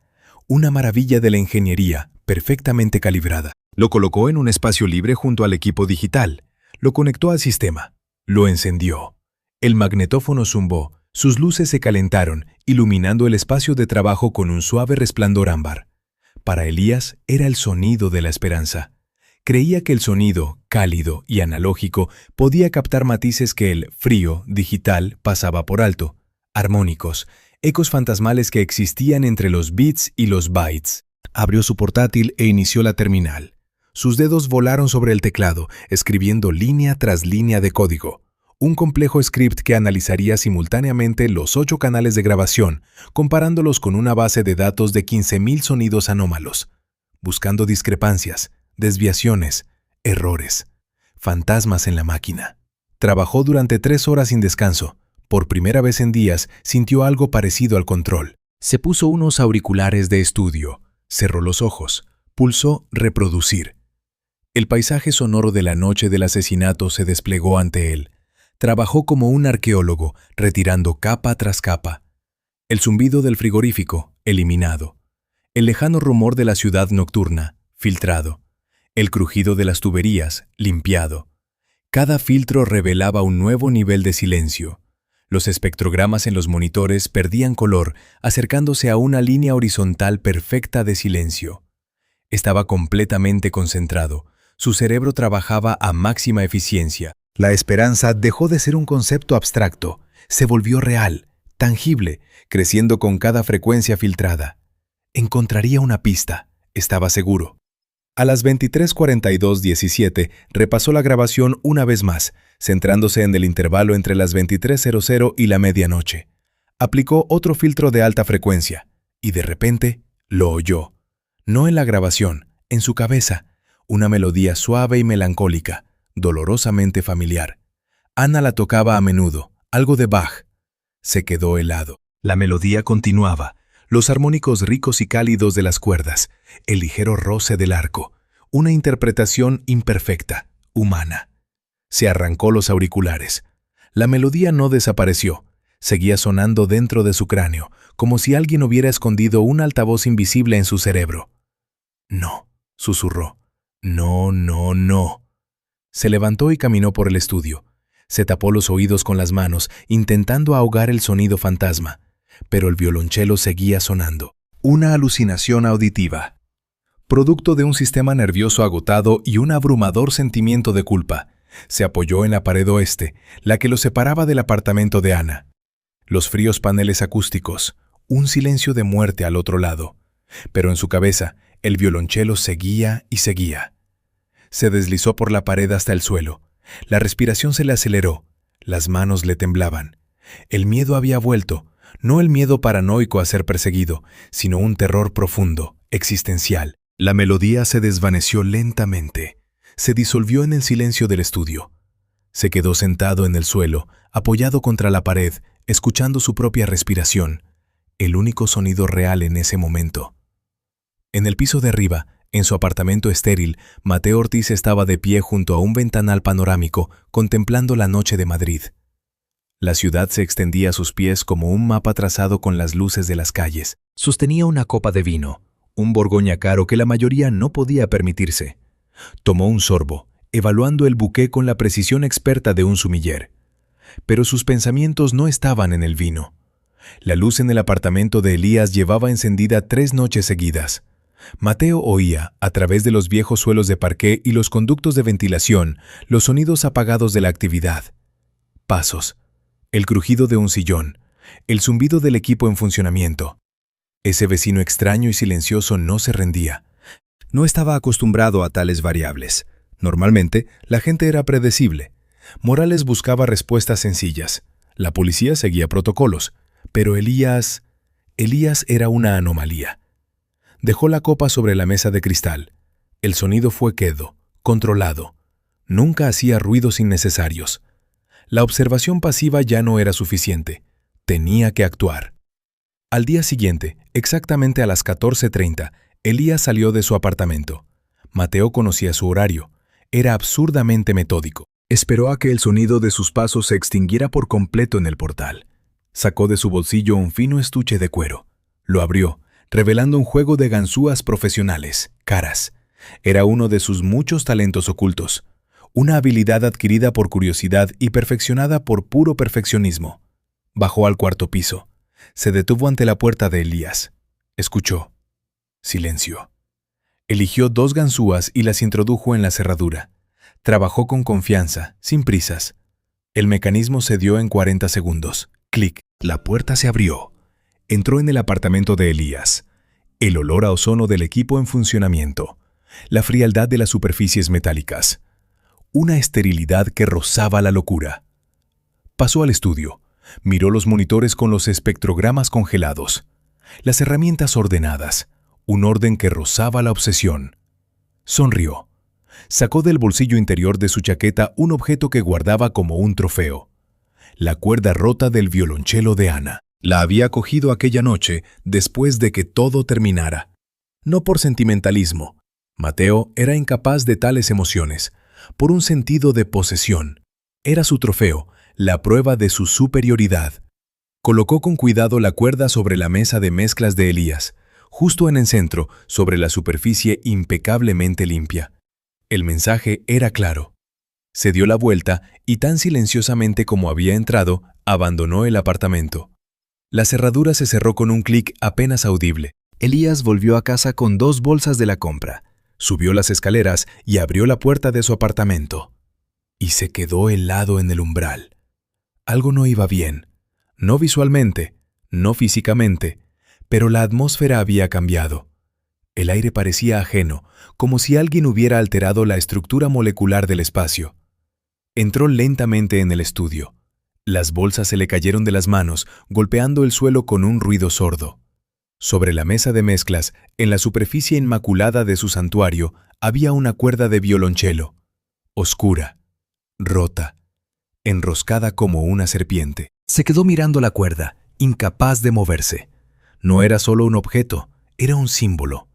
una maravilla de la ingeniería, perfectamente calibrada. Lo colocó en un espacio libre junto al equipo digital. Lo conectó al sistema. Lo encendió. El magnetófono zumbó, sus luces se calentaron, iluminando el espacio de trabajo con un suave resplandor ámbar. Para Elías era el sonido de la esperanza. Creía que el sonido, cálido y analógico, podía captar matices que el frío, digital, pasaba por alto. Armónicos, ecos fantasmales que existían entre los bits y los bytes. Abrió su portátil e inició la terminal. Sus dedos volaron sobre el teclado, escribiendo línea tras línea de código. Un complejo script que analizaría simultáneamente los 8 canales de grabación, comparándolos con una base de datos de 15.000 sonidos anómalos, buscando discrepancias, desviaciones, errores, fantasmas en la máquina. Trabajó durante 3 horas sin descanso. Por primera vez en días sintió algo parecido al control. Se puso unos auriculares de estudio, cerró los ojos, pulsó reproducir. El paisaje sonoro de la noche del asesinato se desplegó ante él. Trabajó como un arqueólogo, retirando capa tras capa. El zumbido del frigorífico, eliminado. El lejano rumor de la ciudad nocturna, filtrado. El crujido de las tuberías, limpiado. Cada filtro revelaba un nuevo nivel de silencio. Los espectrogramas en los monitores perdían color, acercándose a una línea horizontal perfecta de silencio. Estaba completamente concentrado. Su cerebro trabajaba a máxima eficiencia. La esperanza dejó de ser un concepto abstracto. Se volvió real, tangible, creciendo con cada frecuencia filtrada. Encontraría una pista, estaba seguro. A las 23:42:17 repasó la grabación una vez más, centrándose en el intervalo entre las 23:00 y la medianoche. Aplicó otro filtro de alta frecuencia, y de repente lo oyó. No en la grabación, en su cabeza, una melodía suave y melancólica, dolorosamente familiar. Ana la tocaba a menudo, algo de Bach. Se quedó helado. La melodía continuaba. Los armónicos ricos y cálidos de las cuerdas, el ligero roce del arco, una interpretación imperfecta, humana. Se arrancó los auriculares. La melodía no desapareció, seguía sonando dentro de su cráneo, como si alguien hubiera escondido un altavoz invisible en su cerebro. No, susurró. No, no, no. Se levantó y caminó por el estudio. Se tapó los oídos con las manos, intentando ahogar el sonido fantasma. Pero el violonchelo seguía sonando. Una alucinación auditiva. Producto de un sistema nervioso agotado y un abrumador sentimiento de culpa, se apoyó en la pared oeste, la que lo separaba del apartamento de Ana. Los fríos paneles acústicos, un silencio de muerte al otro lado. Pero en su cabeza, el violonchelo seguía y seguía. Se deslizó por la pared hasta el suelo. La respiración se le aceleró. Las manos le temblaban. El miedo había vuelto. No el miedo paranoico a ser perseguido, sino un terror profundo, existencial. La melodía se desvaneció lentamente. se disolvió en el silencio del estudio. Se quedó sentado en el suelo, apoyado contra la pared, escuchando su propia respiración, el único sonido real en ese momento. En el piso de arriba, en su apartamento estéril, Mateo Ortiz estaba de pie junto a un ventanal panorámico, contemplando la noche de Madrid. La ciudad se extendía a sus pies como un mapa trazado con las luces de las calles. Sostenía una copa de vino, un Borgoña caro que la mayoría no podía permitirse. Tomó un sorbo, evaluando el buqué con la precisión experta de un sumiller. Pero sus pensamientos no estaban en el vino. La luz en el apartamento de Elías llevaba encendida 3 noches seguidas. Mateo oía, a través de los viejos suelos de parqué y los conductos de ventilación, los sonidos apagados de la actividad. Pasos, el crujido de un sillón, el zumbido del equipo en funcionamiento. Ese vecino extraño y silencioso no se rendía. No estaba acostumbrado a tales variables. Normalmente, la gente era predecible. Morales buscaba respuestas sencillas. La policía seguía protocolos. Pero Elías era una anomalía. Dejó la copa sobre la mesa de cristal. El sonido fue quedo, controlado. Nunca hacía ruidos innecesarios. La observación pasiva ya no era suficiente. Tenía que actuar. Al día siguiente, exactamente a las 14:30, Elías salió de su apartamento. Mateo conocía su horario. Era absurdamente metódico. Esperó a que el sonido de sus pasos se extinguiera por completo en el portal. Sacó de su bolsillo un fino estuche de cuero. Lo abrió, revelando un juego de ganzúas profesionales, caras. Era uno de sus muchos talentos ocultos. Una habilidad adquirida por curiosidad y perfeccionada por puro perfeccionismo. Bajó al 4º piso. Se detuvo ante la puerta de Elías. Escuchó. Silencio. Eligió 2 ganzúas y las introdujo en la cerradura. Trabajó con confianza, sin prisas. El mecanismo se dio en 40 segundos. Clic. La puerta se abrió. Entró en el apartamento de Elías. El olor a ozono del equipo en funcionamiento. La frialdad de las superficies metálicas. Una esterilidad que rozaba la locura. Pasó al estudio. Miró los monitores con los espectrogramas congelados. Las herramientas ordenadas. Un orden que rozaba la obsesión. Sonrió. Sacó del bolsillo interior de su chaqueta un objeto que guardaba como un trofeo. La cuerda rota del violonchelo de Ana. La había cogido aquella noche después de que todo terminara. No por sentimentalismo. Mateo era incapaz de tales emociones. Por un sentido de posesión. Era su trofeo, la prueba de su superioridad. Colocó con cuidado la cuerda sobre la mesa de mezclas de Elías, justo en el centro, sobre la superficie impecablemente limpia. El mensaje era claro. Se dio la vuelta y tan silenciosamente como había entrado, abandonó el apartamento. La cerradura se cerró con un clic apenas audible. Elías volvió a casa con 2 bolsas de la compra. Subió las escaleras y abrió la puerta de su apartamento. Y se quedó helado en el umbral. Algo no iba bien. No visualmente, no físicamente, pero la atmósfera había cambiado. El aire parecía ajeno, como si alguien hubiera alterado la estructura molecular del espacio. Entró lentamente en el estudio. Las bolsas se le cayeron de las manos, golpeando el suelo con un ruido sordo. Sobre la mesa de mezclas, en la superficie inmaculada de su santuario, había una cuerda de violonchelo, oscura, rota, enroscada como una serpiente. Se quedó mirando la cuerda, incapaz de moverse. No era solo un objeto, era un símbolo.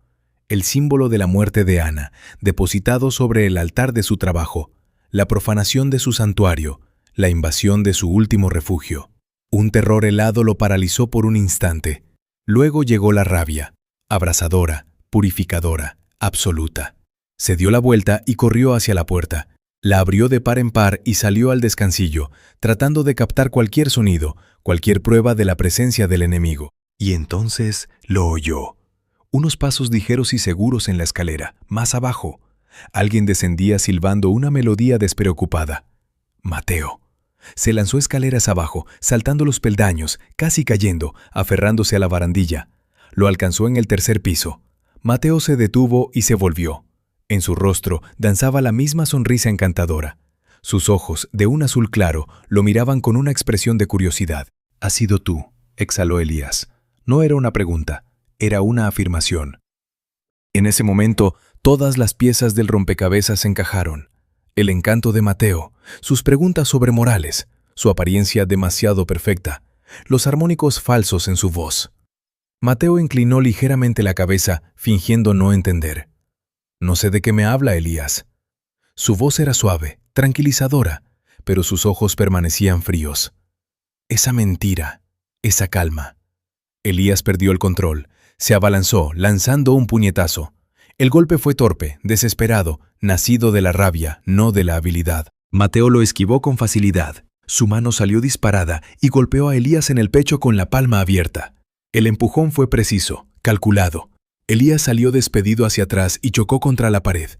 El símbolo de la muerte de Ana, depositado sobre el altar de su trabajo, la profanación de su santuario, la invasión de su último refugio. Un terror helado lo paralizó por un instante. Luego llegó la rabia, abrasadora, purificadora, absoluta. Se dio la vuelta y corrió hacia la puerta. La abrió de par en par y salió al descansillo, tratando de captar cualquier sonido, cualquier prueba de la presencia del enemigo. Y entonces lo oyó. Unos pasos ligeros y seguros en la escalera, más abajo. Alguien descendía silbando una melodía despreocupada. Mateo. Se lanzó escaleras abajo, saltando los peldaños, casi cayendo, aferrándose a la barandilla. Lo alcanzó en el 3er piso. Mateo se detuvo y se volvió. En su rostro danzaba la misma sonrisa encantadora. Sus ojos, de un azul claro, lo miraban con una expresión de curiosidad. «Has sido tú», exhaló Elías. No era una pregunta, era una afirmación. En ese momento, Todas las piezas del rompecabezas encajaron. El encanto de Mateo, sus preguntas sobre Morales, su apariencia demasiado perfecta, los armónicos falsos en su voz. Mateo inclinó ligeramente la cabeza, fingiendo no entender. «No sé de qué me habla, Elías». Su voz era suave, tranquilizadora, pero sus ojos permanecían fríos. Esa mentira, esa calma. Elías perdió el control, se abalanzó, lanzando un puñetazo. El golpe fue torpe, desesperado, nacido de la rabia, no de la habilidad. Mateo lo esquivó con facilidad. Su mano salió disparada y golpeó a Elías en el pecho con la palma abierta. El empujón fue preciso, calculado. Elías salió despedido hacia atrás y chocó contra la pared.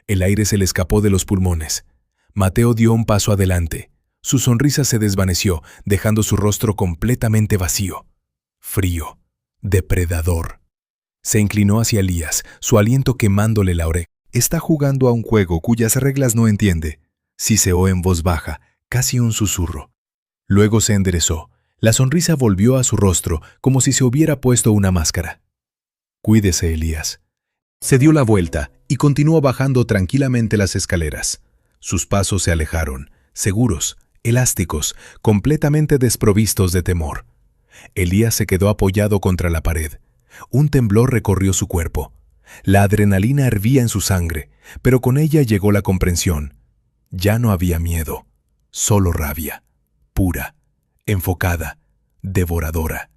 El aire se le escapó de los pulmones. Mateo dio un paso adelante. Su sonrisa se desvaneció, dejando su rostro completamente vacío. Frío. Depredador. Se inclinó hacia Elías, su aliento quemándole la oreja. «Está jugando a un juego cuyas reglas no entiende», siseó en voz baja, casi un susurro. Luego se enderezó. La sonrisa volvió a su rostro, como si se hubiera puesto una máscara. «Cuídese, Elías». Se dio la vuelta y continuó bajando tranquilamente las escaleras. Sus pasos se alejaron, seguros, elásticos, completamente desprovistos de temor. Elías se quedó apoyado contra la pared. Un temblor recorrió su cuerpo. La adrenalina hervía en su sangre, pero con ella llegó la comprensión. Ya no había miedo, solo rabia, pura, enfocada, devoradora.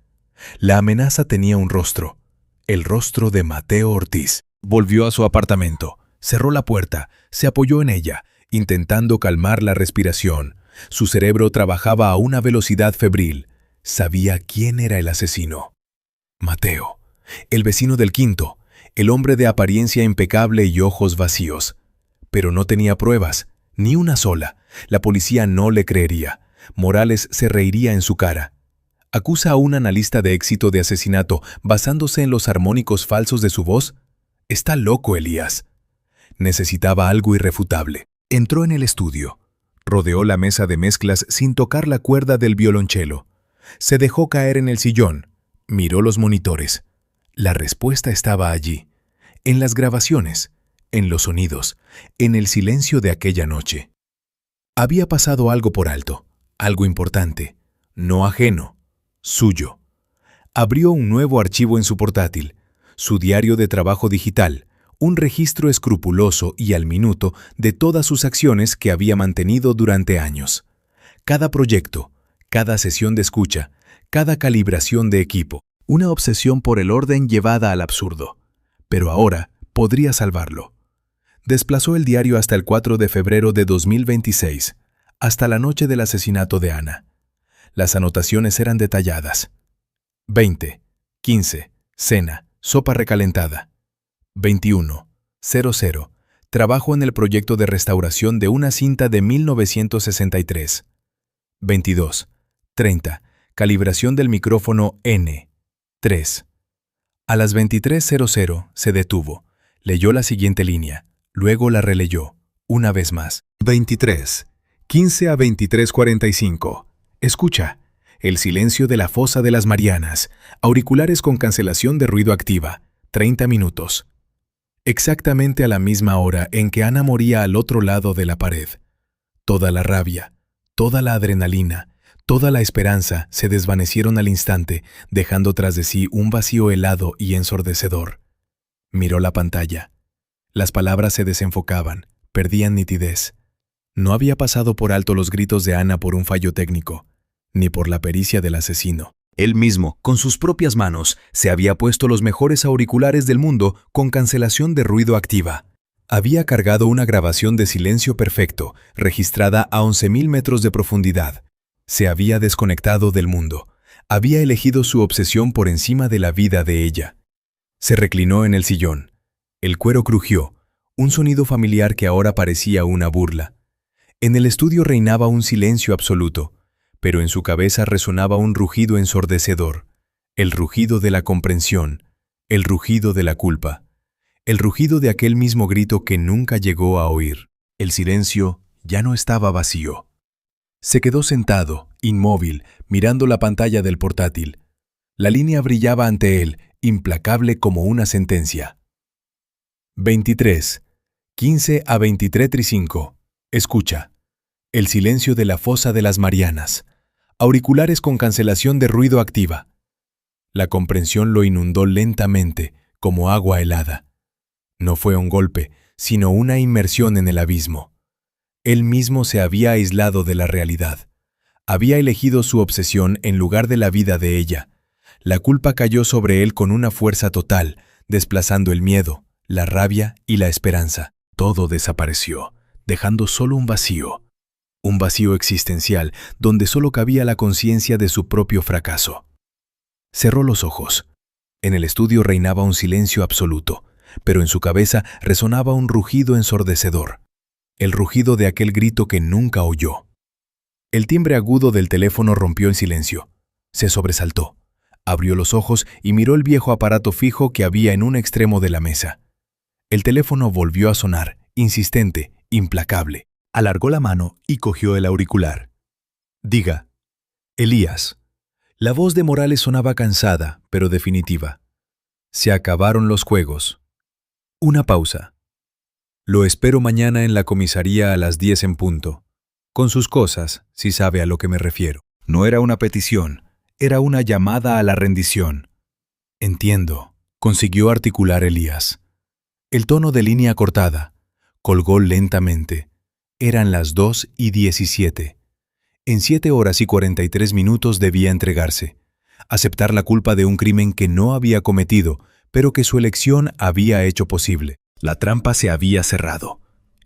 La amenaza tenía un rostro, el rostro de Mateo Ortiz. Volvió a su apartamento, cerró la puerta, se apoyó en ella, intentando calmar la respiración. Su cerebro trabajaba a una velocidad febril. Sabía quién era el asesino. Mateo, el vecino del quinto, el hombre de apariencia impecable y ojos vacíos. Pero no tenía pruebas, ni una sola. La policía no le creería. Morales se reiría en su cara. ¿Acusa a un analista de éxito de asesinato basándose en los armónicos falsos de su voz? Está loco, Elías. Necesitaba algo irrefutable. Entró en el estudio. Rodeó la mesa de mezclas sin tocar la cuerda del violonchelo. Se dejó caer en el sillón. Miró los monitores. La respuesta estaba allí, en las grabaciones, en los sonidos, en el silencio de aquella noche. Había pasado algo por alto, algo importante, no ajeno, suyo. Abrió un nuevo archivo en su portátil, su diario de trabajo digital, un registro escrupuloso y al minuto de todas sus acciones que había mantenido durante años. Cada proyecto, cada sesión de escucha, cada calibración de equipo. Una obsesión por el orden llevada al absurdo. Pero ahora podría salvarlo. Desplazó el diario hasta el 4 de febrero de 2026, hasta la noche del asesinato de Ana. Las anotaciones eran detalladas. 20, 15, cena, sopa recalentada. 21, 00, trabajo en el proyecto de restauración de una cinta de 1963. 22, 30, calibración del micrófono N. 3. A las 23:00 se detuvo, leyó la siguiente línea, luego la releyó, una vez más. 23, 15 a 23:45. Escucha, el silencio de la fosa de las Marianas, auriculares con cancelación de ruido activa, 30 minutos. Exactamente a la misma hora en que Ana moría al otro lado de la pared. Toda la rabia, toda la adrenalina, toda la esperanza se desvanecieron al instante, dejando tras de sí un vacío helado y ensordecedor. Miró la pantalla. Las palabras se desenfocaban, perdían nitidez. No había pasado por alto los gritos de Ana por un fallo técnico, ni por la pericia del asesino. Él mismo, con sus propias manos, se había puesto los mejores auriculares del mundo con cancelación de ruido activa. Había cargado una grabación de silencio perfecto, registrada a 11.000 metros de profundidad. Se había desconectado del mundo. Había elegido su obsesión por encima de la vida de ella. Se reclinó en el sillón. El cuero crujió, un sonido familiar que ahora parecía una burla. En el estudio reinaba un silencio absoluto, pero en su cabeza resonaba un rugido ensordecedor, el rugido de la comprensión, el rugido de la culpa, el rugido de aquel mismo grito que nunca llegó a oír. El silencio ya no estaba vacío. Se quedó sentado, inmóvil, mirando la pantalla del portátil. La línea brillaba ante él, implacable como una sentencia. 23. 15 a 23:35. Escucha. El silencio de la fosa de las Marianas. Auriculares con cancelación de ruido activa. La comprensión lo inundó lentamente, como agua helada. No fue un golpe, sino una inmersión en el abismo. Él mismo se había aislado de la realidad. Había elegido su obsesión en lugar de la vida de ella. La culpa cayó sobre él con una fuerza total, desplazando el miedo, la rabia y la esperanza. Todo desapareció, dejando solo un vacío existencial donde solo cabía la conciencia de su propio fracaso. Cerró los ojos. En el estudio reinaba un silencio absoluto, pero en su cabeza resonaba un rugido ensordecedor, el rugido de aquel grito que nunca oyó. El timbre agudo del teléfono rompió el silencio. Se sobresaltó, abrió los ojos y miró el viejo aparato fijo que había en un extremo de la mesa. El teléfono volvió a sonar, insistente, implacable. Alargó la mano y cogió el auricular. Diga. Elías. La voz de Morales sonaba cansada, pero definitiva. Se acabaron los juegos. Una pausa. Lo espero mañana en la comisaría a las 10 en punto. Con sus cosas, si sabe a lo que me refiero. No era una petición, era una llamada a la rendición. Entiendo, consiguió articular Elías. El tono de línea cortada. Colgó lentamente. Eran las 2:17. En 7 horas y 43 minutos debía entregarse. Aceptar la culpa de un crimen que no había cometido, pero que su elección había hecho posible. La trampa se había cerrado.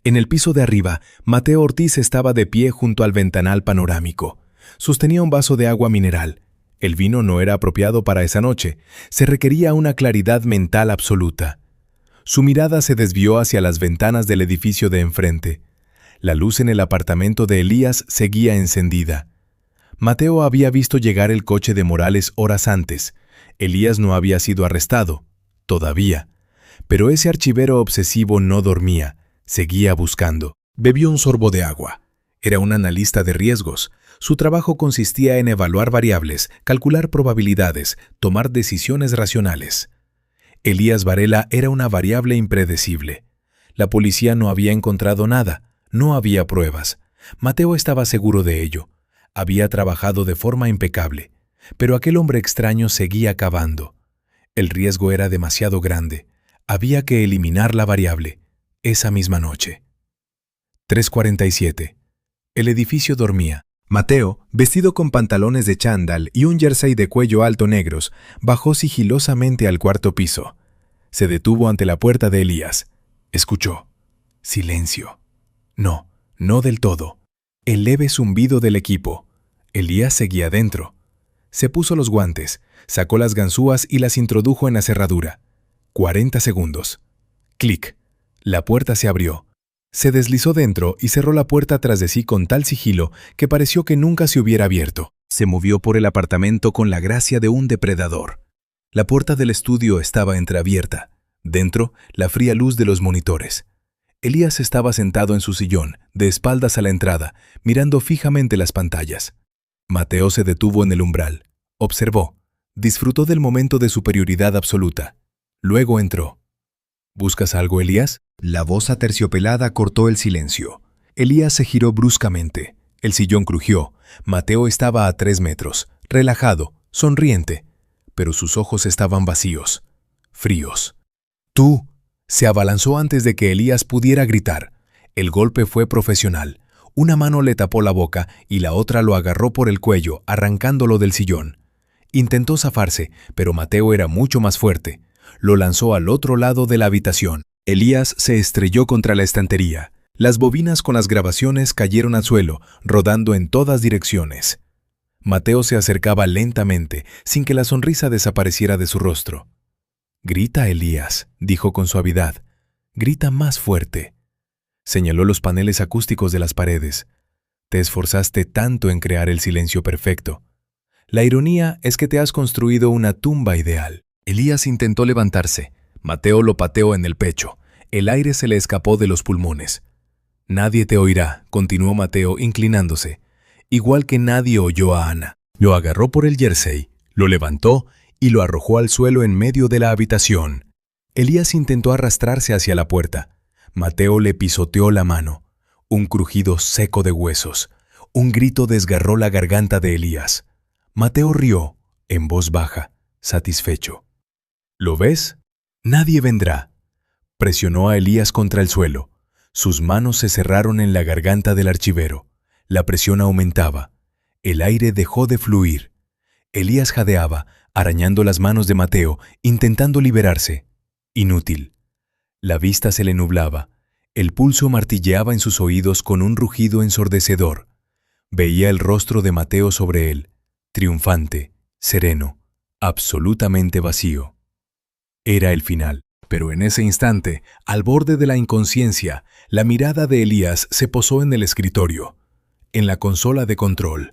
En el piso de arriba, Mateo Ortiz estaba de pie junto al ventanal panorámico. Sostenía un vaso de agua mineral. El vino no era apropiado para esa noche. Se requería una claridad mental absoluta. Su mirada se desvió hacia las ventanas del edificio de enfrente. La luz en el apartamento de Elías seguía encendida. Mateo había visto llegar el coche de Morales horas antes. Elías no había sido arrestado, todavía. Pero ese archivero obsesivo no dormía, seguía buscando. Bebió un sorbo de agua. Era un analista de riesgos. Su trabajo consistía en evaluar variables, calcular probabilidades, tomar decisiones racionales. Elías Varela era una variable impredecible. La policía no había encontrado nada. No había pruebas. Mateo estaba seguro de ello. Había trabajado de forma impecable. Pero aquel hombre extraño seguía cavando. El riesgo era demasiado grande. Había que eliminar la variable. Esa misma noche. 3:47. El edificio dormía. Mateo, vestido con pantalones de chándal y un jersey de cuello alto negros, bajó sigilosamente al cuarto piso. Se detuvo ante la puerta de Elías. Escuchó. Silencio. No, no del todo. El leve zumbido del equipo. Elías seguía dentro. Se puso los guantes, sacó las ganzúas y las introdujo en la cerradura. 40 segundos. Clic. La puerta se abrió. Se deslizó dentro y cerró la puerta tras de sí con tal sigilo que pareció que nunca se hubiera abierto. Se movió por el apartamento con la gracia de un depredador. La puerta del estudio estaba entreabierta. Dentro, la fría luz de los monitores. Elías estaba sentado en su sillón, de espaldas a la entrada, mirando fijamente las pantallas. Mateo se detuvo en el umbral. Observó. Disfrutó del momento de superioridad absoluta. Luego entró. ¿Buscas algo, Elías? La voz aterciopelada cortó el silencio. Elías se giró bruscamente. El sillón crujió. Mateo estaba a 3 metros, relajado, sonriente. Pero sus ojos estaban vacíos, fríos. ¡Tú! Se abalanzó antes de que Elías pudiera gritar. El golpe fue profesional. Una mano le tapó la boca y la otra lo agarró por el cuello, arrancándolo del sillón. Intentó zafarse, pero Mateo era mucho más fuerte. Lo lanzó al otro lado de la habitación. Elías se estrelló contra la estantería. Las bobinas con las grabaciones cayeron al suelo, rodando en todas direcciones. Mateo se acercaba lentamente, sin que la sonrisa desapareciera de su rostro. «Grita, Elías», dijo con suavidad. «Grita más fuerte». Señaló los paneles acústicos de las paredes. «Te esforzaste tanto en crear el silencio perfecto. La ironía es que te has construido una tumba ideal». Elías intentó levantarse. Mateo lo pateó en el pecho. El aire se le escapó de los pulmones. «Nadie te oirá», continuó Mateo inclinándose. Igual que nadie oyó a Ana. Lo agarró por el jersey, lo levantó y lo arrojó al suelo en medio de la habitación. Elías intentó arrastrarse hacia la puerta. Mateo le pisoteó la mano. Un crujido seco de huesos. Un grito desgarró la garganta de Elías. Mateo rió, en voz baja, satisfecho. ¿Lo ves? Nadie vendrá. Presionó a Elías contra el suelo. Sus manos se cerraron en la garganta del archivero. La presión aumentaba. El aire dejó de fluir. Elías jadeaba, arañando las manos de Mateo, intentando liberarse. Inútil. La vista se le nublaba. El pulso martilleaba en sus oídos con un rugido ensordecedor. Veía el rostro de Mateo sobre él, triunfante, sereno, absolutamente vacío. Era el final. Pero en ese instante, al borde de la inconsciencia, la mirada de Elías se posó en el escritorio, en la consola de control,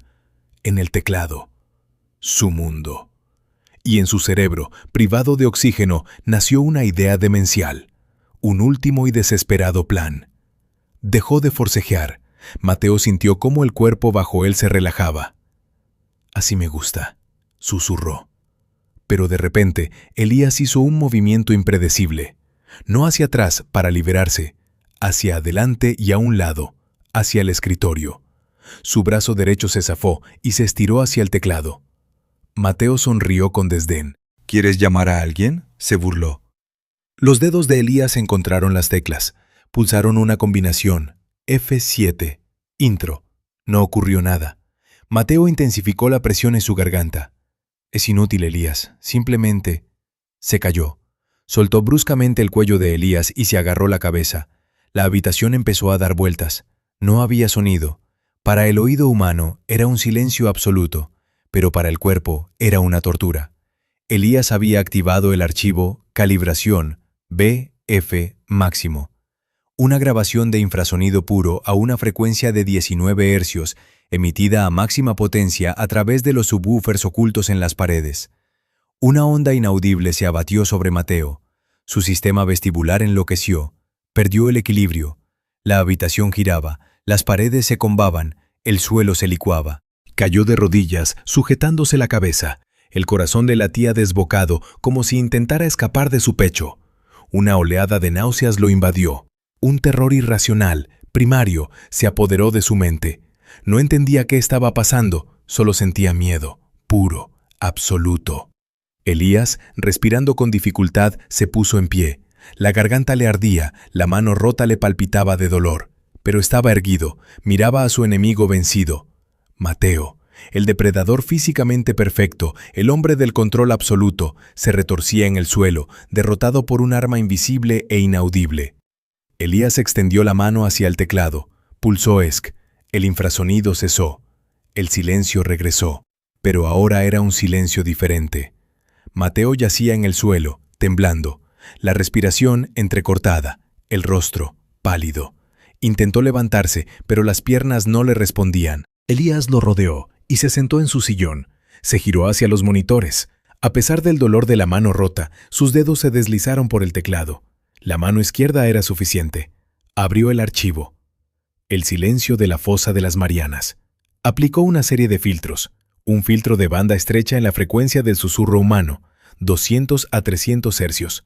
en el teclado. Su mundo. Y en su cerebro, privado de oxígeno, nació una idea demencial. Un último y desesperado plan. Dejó de forcejear. Mateo sintió cómo el cuerpo bajo él se relajaba. «Así me gusta», susurró. Pero de repente, Elías hizo un movimiento impredecible. No hacia atrás para liberarse, hacia adelante y a un lado, hacia el escritorio. Su brazo derecho se zafó y se estiró hacia el teclado. Mateo sonrió con desdén. «¿Quieres llamar a alguien?», se burló. Los dedos de Elías encontraron las teclas. Pulsaron una combinación. F7. Intro. No ocurrió nada. Mateo intensificó la presión en su garganta. «Es inútil, Elías. Simplemente...» Se calló. Soltó bruscamente el cuello de Elías y se agarró la cabeza. La habitación empezó a dar vueltas. No había sonido. Para el oído humano era un silencio absoluto, pero para el cuerpo era una tortura. Elías había activado el archivo Calibración BF máximo. Una grabación de infrasonido puro a una frecuencia de 19 hercios, emitida a máxima potencia a través de los subwoofers ocultos en las paredes. Una onda inaudible se abatió sobre Mateo. Su sistema vestibular enloqueció. Perdió el equilibrio. La habitación giraba, las paredes se combaban, el suelo se licuaba. Cayó de rodillas, sujetándose la cabeza. El corazón le latía desbocado, como si intentara escapar de su pecho. Una oleada de náuseas lo invadió. Un terror irracional, primario, se apoderó de su mente. No entendía qué estaba pasando, solo sentía miedo, puro, absoluto. Elías, respirando con dificultad, se puso en pie. La garganta le ardía, la mano rota le palpitaba de dolor. Pero estaba erguido, miraba a su enemigo vencido. Mateo, el depredador físicamente perfecto, el hombre del control absoluto, se retorcía en el suelo, derrotado por un arma invisible e inaudible. Elías extendió la mano hacia el teclado, pulsó ESC. El infrasonido cesó. El silencio regresó, pero ahora era un silencio diferente. Mateo yacía en el suelo, temblando, la respiración entrecortada, el rostro pálido. Intentó levantarse, pero las piernas no le respondían. Elías lo rodeó y se sentó en su sillón. Se giró hacia los monitores. A pesar del dolor de la mano rota, sus dedos se deslizaron por el teclado. La mano izquierda era suficiente. Abrió el archivo. El silencio de la fosa de las Marianas. Aplicó una serie de filtros. Un filtro de banda estrecha en la frecuencia del susurro humano, 200 a 300 hercios.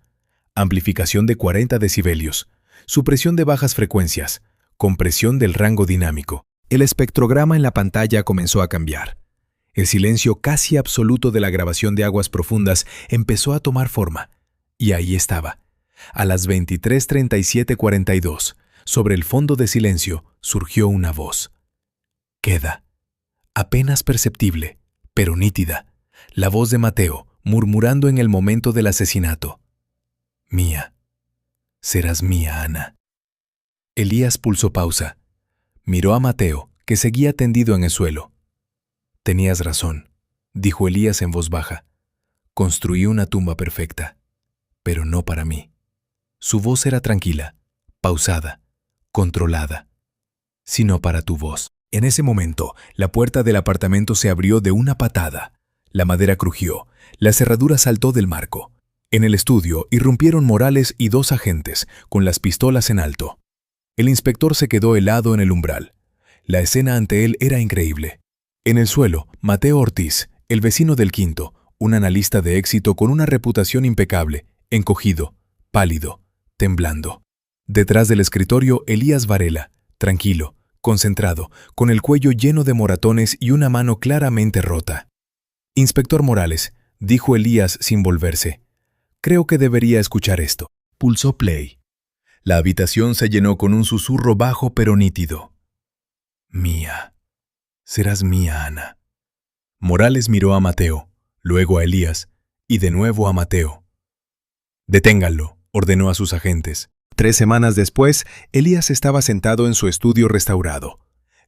Amplificación de 40 decibelios. Supresión de bajas frecuencias. Compresión del rango dinámico. El espectrograma en la pantalla comenzó a cambiar. El silencio casi absoluto de la grabación de aguas profundas empezó a tomar forma. Y ahí estaba. A las 23:37:42, sobre el fondo de silencio, surgió una voz. Queda. Apenas perceptible, pero nítida. La voz de Mateo, murmurando en el momento del asesinato. Mía. Serás mía, Ana. Elías pulsó pausa. Miró a Mateo, que seguía tendido en el suelo. Tenías razón, dijo Elías en voz baja. Construí una tumba perfecta, pero no para mí. Su voz era tranquila, pausada, controlada. Sino para tu voz. En ese momento, la puerta del apartamento se abrió de una patada. La madera crujió, la cerradura saltó del marco. En el estudio irrumpieron Morales y 2 agentes, con las pistolas en alto. El inspector se quedó helado en el umbral. La escena ante él era increíble. En el suelo, Mateo Ortiz, el vecino del quinto, un analista de éxito con una reputación impecable, encogido, pálido, temblando. Detrás del escritorio, Elías Varela, tranquilo, concentrado, con el cuello lleno de moratones y una mano claramente rota. «Inspector Morales», dijo Elías sin volverse. «Creo que debería escuchar esto». Pulsó play. La habitación se llenó con un susurro bajo pero nítido. «Mía. Serás mía, Ana». Morales miró a Mateo, luego a Elías, y de nuevo a Mateo. «Deténganlo», ordenó a sus agentes. 3 semanas después, Elías estaba sentado en su estudio restaurado.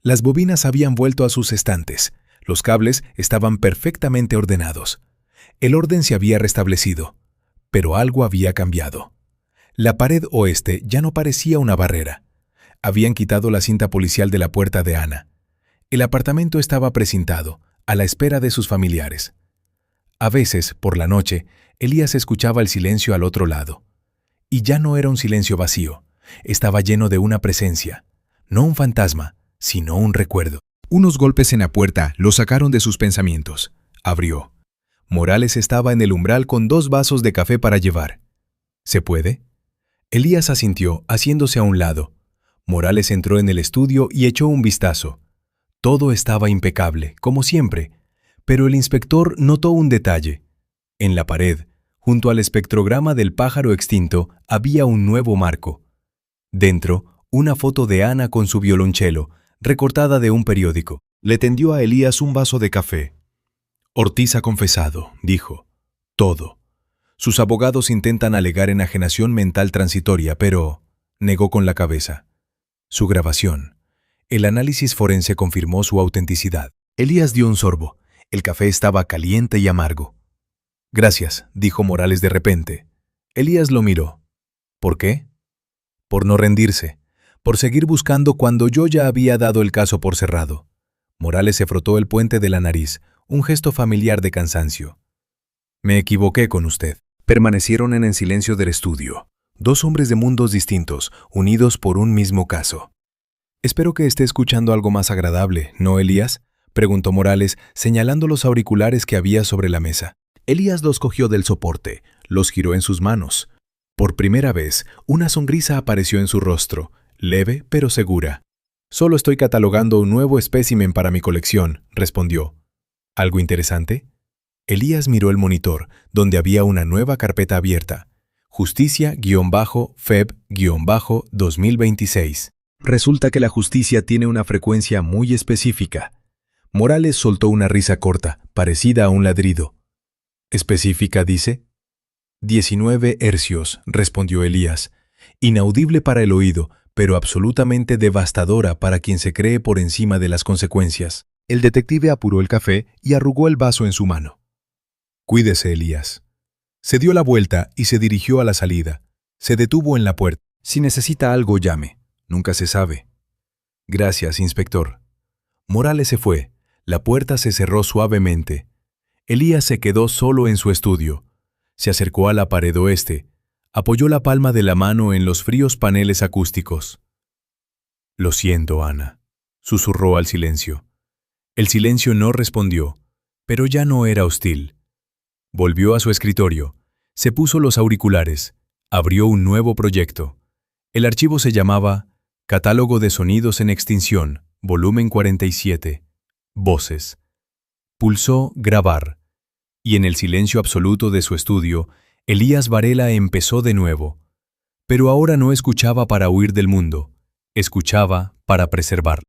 Las bobinas habían vuelto a sus estantes. Los cables estaban perfectamente ordenados. El orden se había restablecido, pero algo había cambiado. La pared oeste ya no parecía una barrera. Habían quitado la cinta policial de la puerta de Ana. El apartamento estaba precintado, a la espera de sus familiares. A veces, por la noche, Elías escuchaba el silencio al otro lado. Y ya no era un silencio vacío, estaba lleno de una presencia, no un fantasma, sino un recuerdo. Unos golpes en la puerta lo sacaron de sus pensamientos. Abrió. Morales estaba en el umbral con 2 vasos de café para llevar. ¿Se puede? Elías asintió, haciéndose a un lado. Morales entró en el estudio y echó un vistazo. Todo estaba impecable, como siempre, pero el inspector notó un detalle. En la pared, junto al espectrograma del pájaro extinto, había un nuevo marco. Dentro, una foto de Ana con su violonchelo, recortada de un periódico. Le tendió a Elías un vaso de café. «Ortiz ha confesado», dijo. «Todo. Sus abogados intentan alegar enajenación mental transitoria, pero...» negó con la cabeza. Su grabación. El análisis forense confirmó su autenticidad. Elías dio un sorbo. El café estaba caliente y amargo. «Gracias», dijo Morales de repente. Elías lo miró. «¿Por qué?» «Por no rendirse. Por seguir buscando cuando yo ya había dado el caso por cerrado». Morales se frotó el puente de la nariz, un gesto familiar de cansancio. «Me equivoqué con usted». Permanecieron en el silencio del estudio. 2 hombres de mundos distintos, unidos por un mismo caso. «Espero que esté escuchando algo más agradable, ¿no, Elías?», preguntó Morales, señalando los auriculares que había sobre la mesa. Elías los cogió del soporte, los giró en sus manos. Por primera vez, una sonrisa apareció en su rostro, leve pero segura. «Solo estoy catalogando un nuevo espécimen para mi colección», respondió. «¿Algo interesante?» Elías miró el monitor, donde había una nueva carpeta abierta. Justicia-Feb-2026. Resulta que la justicia tiene una frecuencia muy específica. Morales soltó una risa corta, parecida a un ladrido. «¿Específica, dice?» 19 hercios, respondió Elías. Inaudible para el oído, pero absolutamente devastadora para quien se cree por encima de las consecuencias. El detective apuró el café y arrugó el vaso en su mano. «Cuídese, Elías». Se dio la vuelta y se dirigió a la salida. Se detuvo en la puerta. «Si necesita algo, llame. Nunca se sabe». «Gracias, inspector». Morales se fue. La puerta se cerró suavemente. Elías se quedó solo en su estudio. Se acercó a la pared oeste. Apoyó la palma de la mano en los fríos paneles acústicos. «Lo siento, Ana», susurró al silencio. El silencio no respondió, pero ya no era hostil. Volvió a su escritorio. Se puso los auriculares. Abrió un nuevo proyecto. El archivo se llamaba Catálogo de Sonidos en Extinción, volumen 47. Voces. Pulsó grabar. Y en el silencio absoluto de su estudio, Elías Varela empezó de nuevo. Pero ahora no escuchaba para huir del mundo, escuchaba para preservarlo.